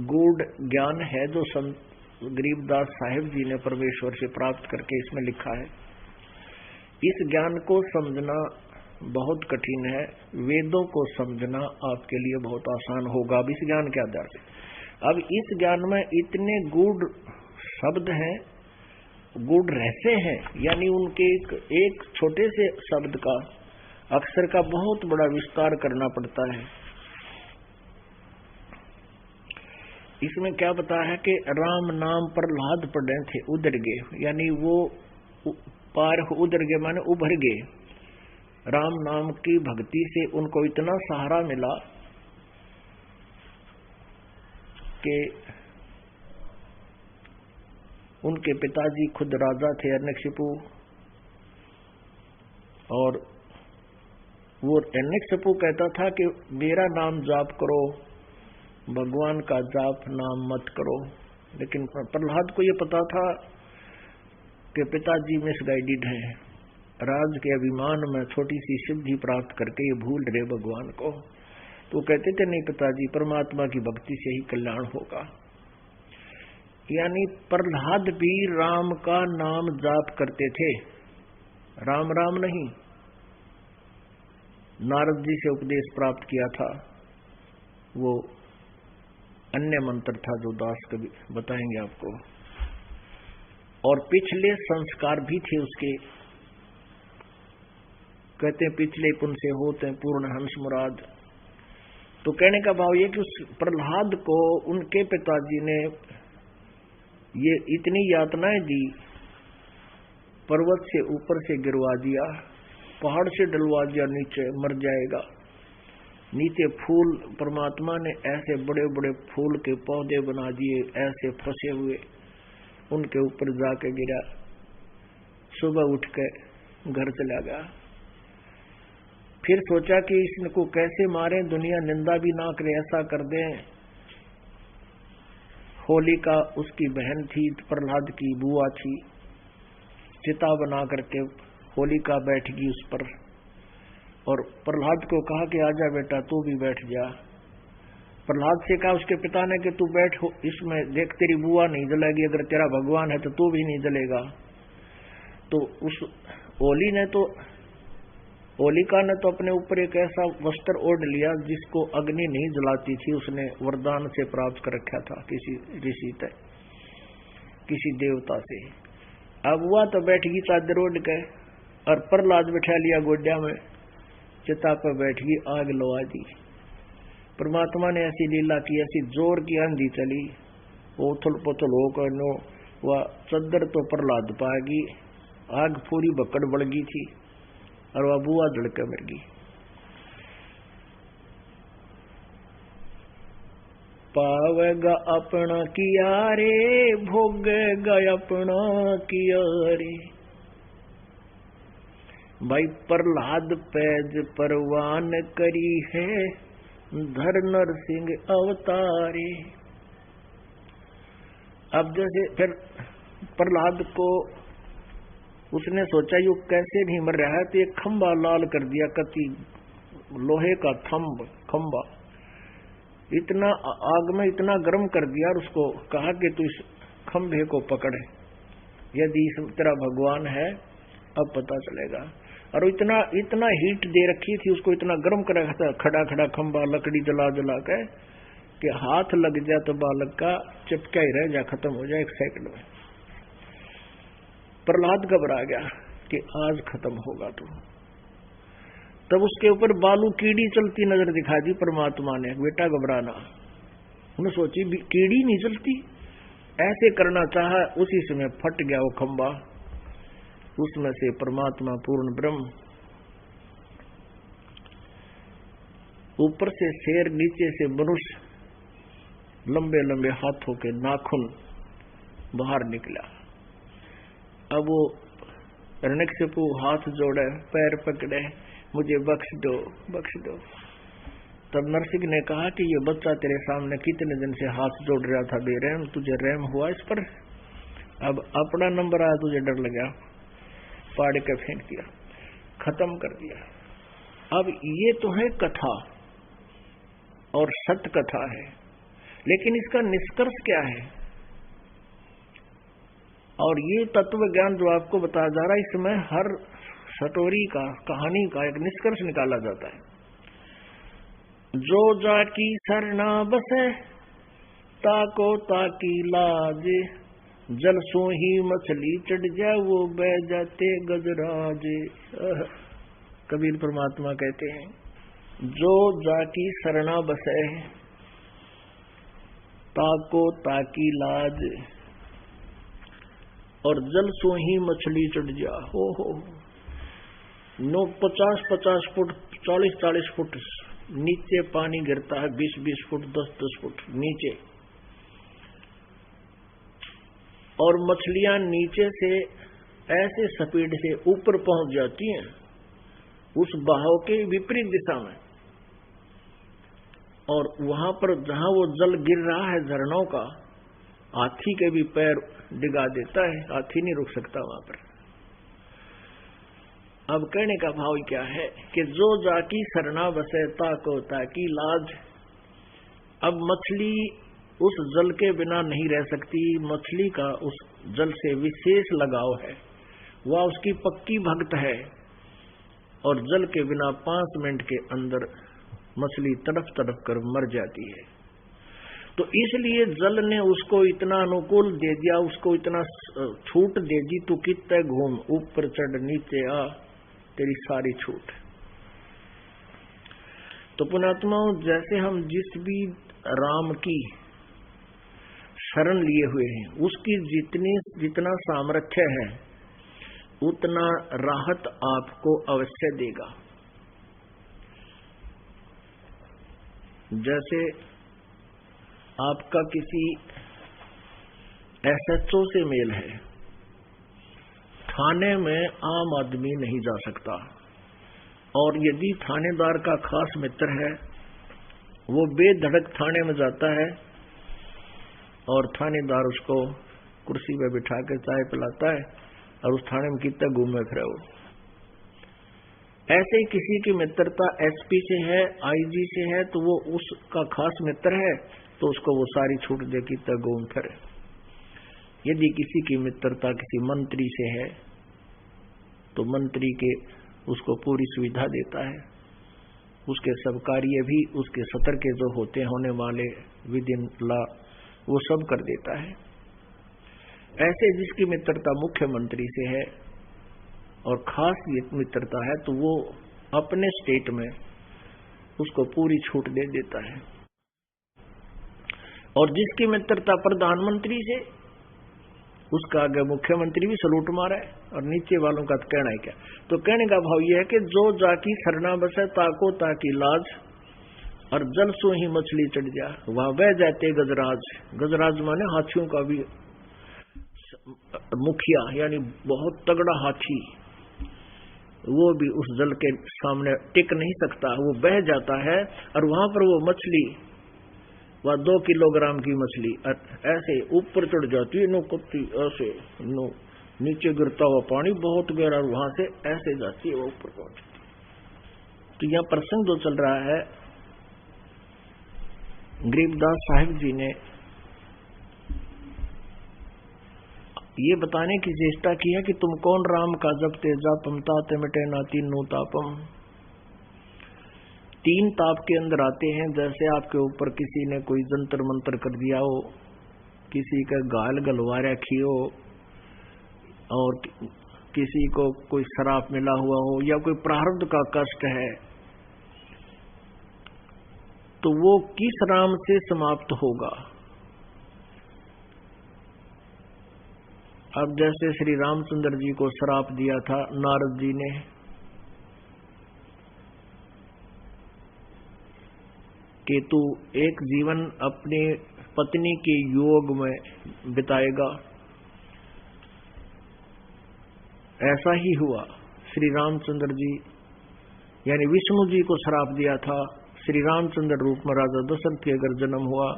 गूढ़ ज्ञान है जो संत गरीबदास साहिब जी ने परमेश्वर से प्राप्त करके इसमें लिखा है। इस ज्ञान को समझना बहुत कठिन है, वेदों को समझना आपके लिए बहुत आसान होगा। अब इस ज्ञान के आधार से, अब इस ज्ञान में इतने गूढ़ शब्द हैं, गूढ़ रहस्य हैं, यानी उनके एक छोटे से शब्द का, अक्षर का बहुत बड़ा विस्तार करना पड़ता है। इसमें क्या बताया है कि राम नाम प्रहलाद पढ़े थे, उधर गए, यानी वो पार उधर गए माने उभर गए। राम नाम की भक्ति से उनको इतना सहारा मिला कि उनके पिताजी खुद राजा थे हिरण्यकशिपु, और वो हिरण्यकशिपु कहता था कि मेरा नाम जाप करो, भगवान का जाप नाम मत करो। लेकिन प्रहलाद को ये पता था कि पिताजी मिसगाइडेड हैं, राज के अभिमान में छोटी सी सिद्धि प्राप्त करके ये भूल रहे भगवान को। तो कहते थे नहीं पिताजी, परमात्मा की भक्ति से ही कल्याण होगा। यानी प्रहलाद भी राम का नाम जाप करते थे, राम राम नहीं। नारद जी से उपदेश प्राप्त किया था, वो अन्य मंत्र था जो दास कभी बताएंगे आपको। और पिछले संस्कार भी थे उसके। कहते हैं पिछले पुण्य से होते हैं पूर्ण हंस मुराद। तो कहने का भाव ये कि उस प्रहलाद को उनके पिताजी ने ये इतनी यातनाएं दी, पर्वत से ऊपर से गिरवा दिया, पहाड़ से डलवा दिया, नीचे मर जाएगा। नीचे फूल परमात्मा ने ऐसे बड़े बड़े फूल के पौधे बना दिए, ऐसे फंसे हुए, उनके ऊपर जाके गिरा। सुबह उठ के घर चला गया। फिर सोचा कि इसको कैसे मारे, दुनिया निंदा भी ना करे, ऐसा कर दें। होलिका उसकी बहन थी, प्रहलाद की बुआ थी। चिता बना करके होलिका बैठ गई उस पर और प्रहलाद को कहा कि आजा बेटा तू भी बैठ जा। प्रहलाद से कहा उसके पिता ने कि तू बैठ इसमें, देख तेरी बुआ नहीं जलेगी, अगर तेरा भगवान है तो तू भी नहीं जलेगा। तो उस होलिका ने तो अपने ऊपर एक ऐसा वस्त्र ओढ़ लिया जिसको अग्नि नहीं जलाती थी, उसने वरदान से प्राप्त कर रखा था किसी ऋषि से, किसी देवता से। अब हुआ तो बैठ गई चादर ओढ़ के और प्रहलाद बैठा लिया गोड्या में, चिता पर बैठ गई, आग लगा दी। परमात्मा ने ऐसी लीला की, ऐसी जोर की आंधी चली, उथल पुथल होकर नो वह चद्दर तो प्रहलाद पाएगी, आग पूरी बकड़ बढ़ गई थी और वह बुआ जड़कर मर गई। पावेगा अपना किया रे, भोगेगा अपना किया रे। भाई प्रहलाद पैज परवान करी है, धर नरसिंह अवतारे। अब जैसे फिर प्रहलाद को उसने सोचा यू कैसे नहीं मर रहा है, तो एक खंबा लाल कर दिया, कति लोहे का खंबा इतना आग में इतना गर्म कर दिया और उसको कहा कि तू इस खंभे को पकड़े, यदि तेरा भगवान है अब पता चलेगा। और इतना हीट दे रखी थी उसको, इतना गर्म कर रखा था, खड़ा खड़ा खंबा लकड़ी जला जला के कि हाथ लग जाए तो बालक का चिपका ही रह जाए, खत्म हो जाए 1 सेकंड में। प्रहलाद घबरा गया कि आज खत्म होगा तू। तब उसके ऊपर बालू कीड़ी चलती नजर दिखा दी परमात्मा ने, बेटा घबराना। उन्होंने सोची कीड़ी नहीं चलती, ऐसे करना चाहा, उसी समय फट गया वो खंबा, उसमें से परमात्मा पूर्ण ब्रह्म, ऊपर से शेर, नीचे से मनुष्य, लंबे लंबे हाथों के नाखून बाहर निकला। अब वो हिरण्यकशिपु हाथ जोड़े, पैर पकड़े, मुझे बख्श दो बख्श दो। तब नरसिंह ने कहा कि ये बच्चा तेरे सामने कितने दिन से हाथ जोड़ रहा था बेरहम, तुझे रहम हुआ इस पर? अब अपना नंबर आया, तुझे डर लगा, फाड़ के फेंक दिया, खत्म कर दिया। अब ये तो है कथा और सत्य कथा है, लेकिन इसका निष्कर्ष क्या है? और ये तत्व ज्ञान जो आपको बताया जा रहा है, इसमें हर स्टोरी का, कहानी का एक निष्कर्ष निकाला जाता है। जो जाकी सरना बसे, ताको ताकी लाज, जल सो ही मछली चढ़ जाए, वो बह जाते गजराज। कबीर परमात्मा कहते हैं, जो जाकी सरना बसे, ताको ताकी लाज, और जल सो ही मछली चढ़ जा। हो 50-50 फुट, 40-40 फुट नीचे पानी गिरता है, 20-20 फुट, 10-10 फुट नीचे, और मछलियां नीचे से ऐसे स्पीड से ऊपर पहुंच जाती हैं उस बहाव के विपरीत दिशा में, और वहां पर जहां वो जल गिर रहा है झरनों का, हाथी के भी पैर डिगा देता है, हाथी नहीं रुक सकता वहां पर। अब कहने का भाव क्या है कि जो जाकी सरना बसे, ताको ताकी लाज। अब मछली उस जल के बिना नहीं रह सकती, मछली का उस जल से विशेष लगाव है, वह उसकी पक्की भक्त है, और जल के बिना 5 मिनट के अंदर मछली तड़प तड़प कर मर जाती है। तो इसलिए जल ने उसको इतना अनुकूल दे दिया, उसको इतना छूट दे दी, तू कितने घूम, ऊपर चढ़ नीचे आ, तेरी सारी छूट। तो पुणात्माओं, जैसे हम जिस भी राम की शरण लिए हुए हैं, उसकी जितना सामर्थ्य है उतना राहत आपको अवश्य देगा। जैसे आपका किसी SHO से मेल है, थाने में आम आदमी नहीं जा सकता, और यदि थानेदार का खास मित्र है, वो बेधड़क थाने में जाता है और थानेदार उसको कुर्सी पे बिठा के चाय पिलाता है और उस थाने में कितना घूमे फिरे वो। ऐसे ही किसी की मित्रता SP से है, IG से है, तो वो उसका खास मित्र है, तो उसको वो सारी छूट दे कि तक घूम फिरे। यदि किसी की मित्रता किसी मंत्री से है, तो मंत्री के उसको पूरी सुविधा देता है, उसके सब कार्य भी उसके सत्र के जो होने वाले विदिन लॉ वो सब कर देता है। ऐसे जिसकी मित्रता मुख्यमंत्री से है और खास मित्रता है, तो वो अपने स्टेट में उसको पूरी छूट दे देता है। और जिसकी मित्रता प्रधानमंत्री से, उसका आगे मुख्यमंत्री भी सलूट मारा है और नीचे वालों का तो कहना है क्या। तो कहने का भाव यह है कि जो जाकी सरना बसे ताको ताकी लाज, और जल सो ही मछली चढ़ जा, वहां बह जाते गजराज। गजराज माने हाथियों का भी मुखिया, यानी बहुत तगड़ा हाथी, वो भी उस जल के सामने टिक नहीं सकता, वो बह जाता है। और वहां पर वो मछली, वह 2 किलोग्राम की मछली ऐसे ऊपर चढ़ जाती है, नो कुत्ती ऐसे, नो नीचे गिरता हुआ पानी बहुत गहरा, वहां से ऐसे जाती है, वो ऊपर पहुंचती। तो यहाँ प्रसंग जो चल रहा है, गरीबदास साहिब जी ने ये बताने की चेष्टा की है कि तुम कौन राम का जपते जापम ताते मिटे ना तीनों तापम। 3 ताप के अंदर आते हैं, जैसे आपके ऊपर किसी ने कोई जंतर मंतर कर दिया हो, किसी का गाल गलवा रखी हो, और किसी को कोई शराब मिला हुआ हो, या कोई प्रारब्ध का कष्ट है, तो वो किस राम से समाप्त होगा। अब जैसे श्री रामचंद्र जी को श्राप दिया था नारद जी ने कि तू एक जीवन अपनी पत्नी के योग में बिताएगा, ऐसा ही हुआ। श्री रामचंद्र जी यानी विष्णु जी को श्राप दिया था, श्री रामचंद्र रूप में राजा दशरथ के अगर जन्म हुआ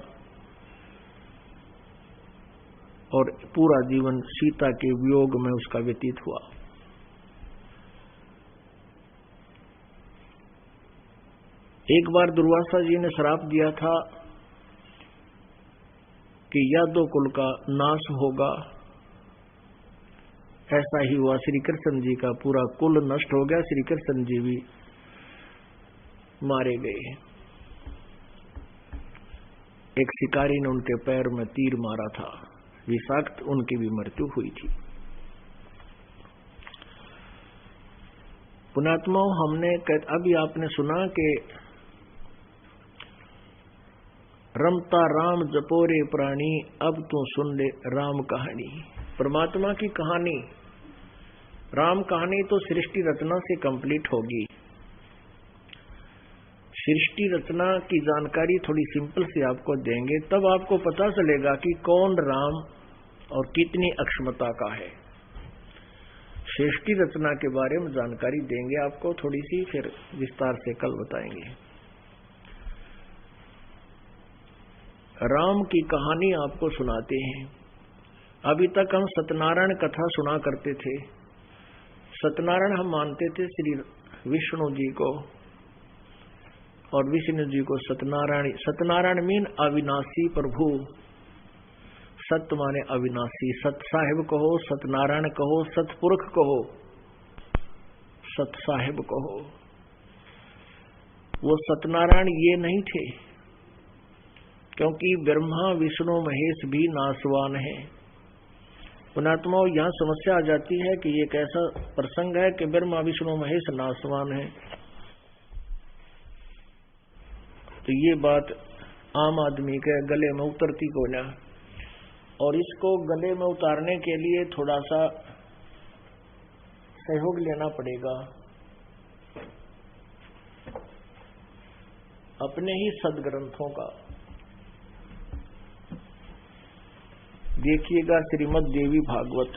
और पूरा जीवन सीता के वियोग में उसका व्यतीत हुआ। एक बार दुर्वासा जी ने श्राप दिया था कि यादव कुल का नाश होगा, ऐसा ही हुआ। श्री कृष्ण जी का पूरा कुल नष्ट हो गया, श्री कृष्ण जी भी मारे गए। एक शिकारी ने उनके पैर में तीर मारा था, विषाक्त, उनकी भी मृत्यु हुई थी। पुणात्माओं, हमने अभी आपने सुना कि रमता राम जपोरे प्राणी, अब तू सुन ले राम कहानी। परमात्मा की कहानी, राम कहानी तो सृष्टि रचना से कंप्लीट होगी। सृष्टि रचना की जानकारी थोड़ी सिंपल सी आपको देंगे, तब आपको पता चलेगा कि कौन राम और कितनी अक्षमता का है। सृष्टि रचना के बारे में जानकारी देंगे आपको थोड़ी सी, फिर विस्तार से कल बताएंगे। राम की कहानी आपको सुनाते हैं। अभी तक हम सत्यनारायण कथा सुना करते थे। सत्यनारायण हम मानते थे श्री विष्णु जी को, और विष्णु जी को सत्यनारायण। सत्यनारायण मीन अविनाशी प्रभु। सत्य माने अविनाशी, सत साहिब कहो, सत्यनारायण कहो, सतपुरख कहो, सत साहिब कहो। वो सत्यनारायण ये नहीं थे क्योंकि ब्रह्मा विष्णु महेश भी नाशवान है। पुणात्माओं, यहाँ समस्या आ जाती है कि ये कैसा प्रसंग है कि ब्रह्मा विष्णु महेश नाशवान है। तो ये बात आम आदमी के गले में उतरती को ना, और इसको गले में उतारने के लिए थोड़ा सा सहयोग लेना पड़ेगा अपने ही सदग्रंथों का। देखिएगा श्रीमद् देवी भागवत,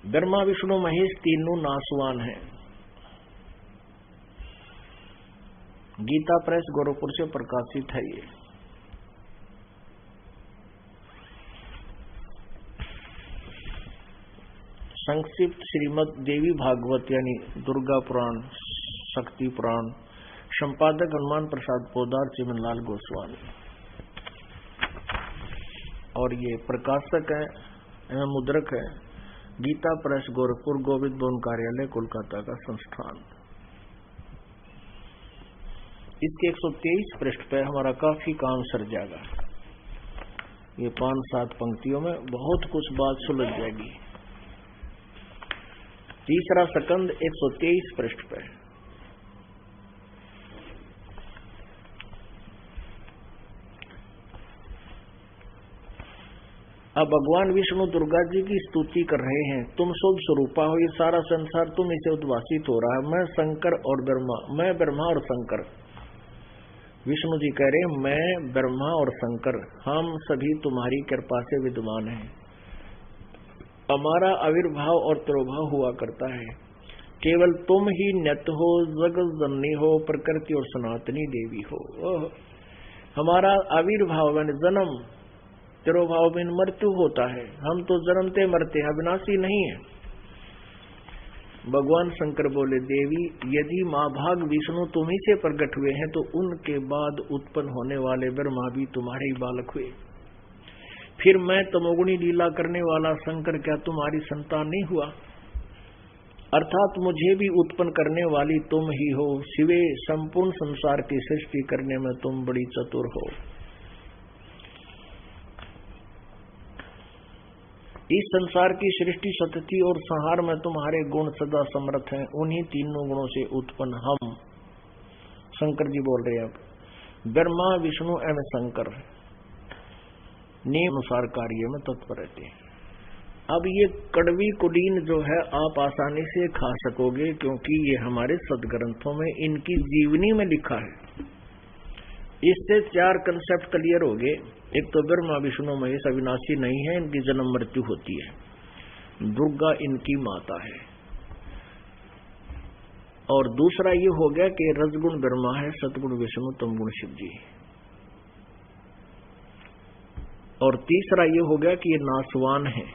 ब्रह्मा विष्णु महेश तीनों नासवान हैं। गीता प्रेस गोरखपुर से प्रकाशित है ये। संक्षिप्त श्रीमद् देवी भागवत यानी दुर्गा पुराण, शक्ति पुराण, संपादक हनुमान प्रसाद पोदार, चिमनलाल गोस्वामी, और ये प्रकाशक है एवं मुद्रक है गीता प्रेस गोरखपुर, गोविंद भवन कार्यालय, कोलकाता का संस्थान। इसके 123 पृष्ठ पे हमारा काफी काम सर जाएगा। ये 5-7 पंक्तियों में बहुत कुछ बात सुलझ जाएगी। तीसरा सकंद 123 पृष्ठ पे। अब भगवान विष्णु दुर्गा जी की स्तुति कर रहे हैं। तुम शुद्ध स्वरूपा हो, ये सारा संसार तुम इसे उद्वासित हो रहा है। मैं शंकर और ब्रह्मा, मैं ब्रह्मा और शंकर। विष्णु जी कह रहे हैं मैं ब्रह्मा और शंकर, हम सभी तुम्हारी कृपा से विद्यमान हैं। हमारा आविर्भाव और तिरोभाव हुआ करता है। केवल तुम ही नित्य हो, जगत जननी हो, प्रकृति और सनातनी देवी हो। हमारा आविर्भाव यानी जन्म, तिरोभाव में मृत्यु होता है। हम तो जन्मते मरते, अविनाशी नहीं है। भगवान शंकर बोले देवी, यदि माँ भाग विष्णु तुम ही से प्रकट हुए हैं तो उनके बाद उत्पन्न होने वाले ब्रह्मा भी तुम्हारे ही बालक हुए। फिर मैं तमोगुणी लीला करने वाला शंकर क्या तुम्हारी संतान नहीं हुआ? अर्थात मुझे भी उत्पन्न करने वाली तुम ही हो। शिवे, संपूर्ण संसार की सृष्टि करने में तुम बड़ी चतुर हो। इस संसार की सृष्टि, सतति और संहार में तुम्हारे गुण सदा समर्थ हैं। उन्हीं तीनों गुणों से उत्पन्न हम, शंकर जी बोल रहे हैं, अब ब्रह्मा विष्णु एवं शंकर नियम अनुसार कार्य में तत्पर रहते हैं। अब ये कड़वी कुलीन जो है आप आसानी से खा सकोगे, क्योंकि ये हमारे सदग्रंथों में इनकी जीवनी में लिखा है। इससे 4 कंसेप्ट क्लियर हो गए। एक तो ब्रह्मा विष्णु महेश अविनाशी नहीं है, इनकी जन्म मृत्यु होती है। दुर्गा इनकी माता है। और दूसरा ये हो गया कि रजगुण ब्रह्मा है, सतगुण विष्णु, तमगुण शिव जी। और तीसरा ये हो गया कि ये नासवान है।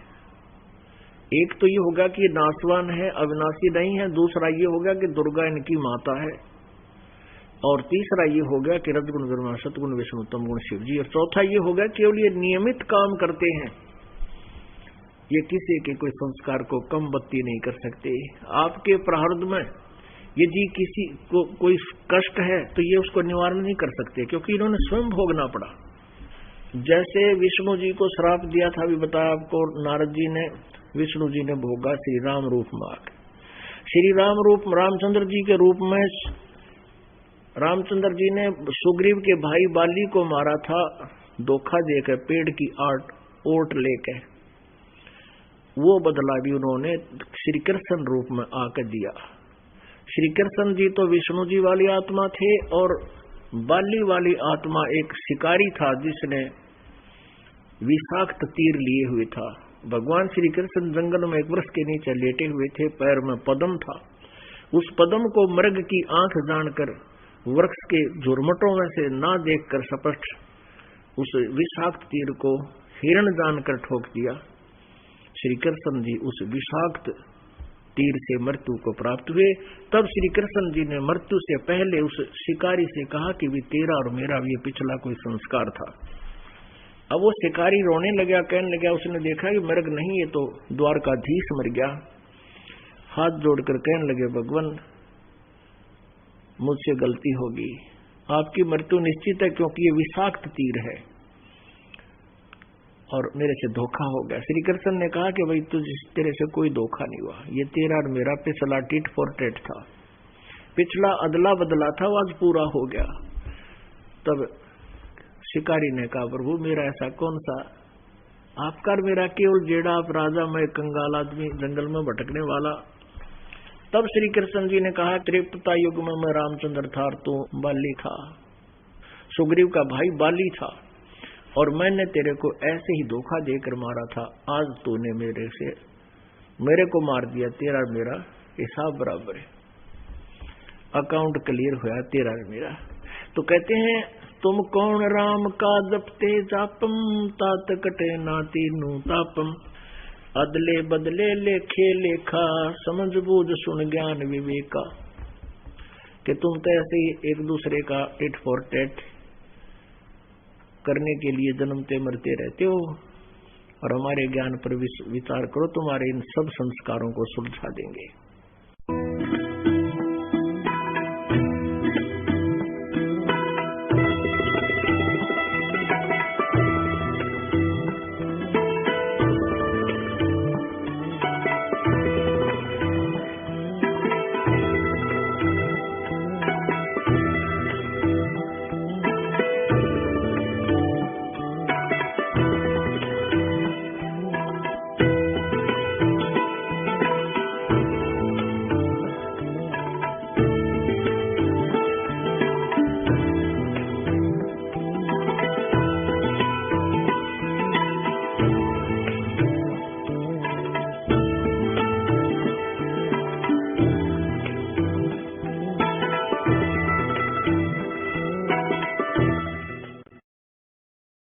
एक तो ये हो गया कि ये नासवान है, अविनाशी नहीं है। दूसरा ये हो गया कि दुर्गा इनकी माता है। और तीसरा ये हो गया कि रजगुण ब्रह्मा, सतगुण विष्णु, तमगुण शिव जी। और चौथा ये हो गया केवल ये नियमित काम करते हैं। ये किसी के कोई संस्कार को कम बत्ती नहीं कर सकते। आपके प्रारब्ध में यदि किसी को कोई कष्ट है तो ये उसको निवारण नहीं कर सकते, क्योंकि इन्होंने स्वयं भोगना पड़ा। जैसे विष्णु जी को श्राप दिया था, अभी बताया आपको, नारद जी ने, विष्णु जी ने भोगा श्री राम रूप में आकर। श्री राम रूप रामचंद्र जी के रूप में रामचंद्र जी ने सुग्रीव के भाई बाली को मारा था, धोखा देकर, पेड़ की ओट लेकर। वो बदला भी उन्होंने श्री कृष्ण रूप में आकर दिया। श्री कृष्ण जी तो विष्णु जी वाली आत्मा थे, और बाली वाली आत्मा एक शिकारी था जिसने विषाक्त तीर लिए हुए था। भगवान श्री कृष्ण जंगल में एक वृक्ष के नीचे लेटे हुए थे, पैर में पद्म था। उस पद्म को मृग की आंख जानकर, वृक्ष के झुरमटों में से ना देखकर स्पष्ट उस विषाक्त तीर को हिरण जानकर ठोक दिया। श्री कृष्ण जी उस विषाक्त तीर से मृत्यु को प्राप्त हुए। तब श्री कृष्ण जी ने मृत्यु से पहले उस शिकारी से कहा कि भी तेरा और मेरा ये पिछला कोई संस्कार था। अब वो शिकारी रोने लगा, कहने लगा, उसने देखा कि मृग नहीं, ये तो द्वारकाधीश मर गया। हाथ जोड़कर कहने लगे, भगवान मुझसे गलती होगी, आपकी मृत्यु निश्चित है, क्योंकि ये विषाक्त तीर है और मेरे से धोखा हो गया। श्री कृष्ण ने कहा कि भाई तेरे से कोई धोखा नहीं हुआ, ये तेरा और मेरा पिछला टिट फॉर टेट था, पिछला अदला बदला था, वो आज पूरा हो गया। तब शिकारी ने कहा प्रभु मेरा ऐसा कौन सा, आपका और मेरा केवल जेड़ा, आप राजा, मैं कंगाल आदमी जंगल में भटकने वाला। तब श्री कृष्ण जी ने कहा त्रेता युग में मैं रामचंद्र था और तू बाली था, सुग्रीव का भाई बाली था, और मैंने तेरे को ऐसे ही धोखा देकर मारा था। आज तूने मेरे को मार दिया, तेरा मेरा हिसाब बराबर है, अकाउंट क्लियर हुआ तेरा मेरा। तो कहते हैं तुम कौन राम का जपते जापम, तात कटे ना तीनू तापम, अदले बदले लेखे लेखा, समझ बूझ सुन ज्ञान विवेका। कि तुम तो ऐसे ही एक दूसरे का टिट फॉर टेट करने के लिए जन्मते मरते रहते हो, और हमारे ज्ञान पर विचार करो, तुम्हारे इन सब संस्कारों को सुलझा देंगे।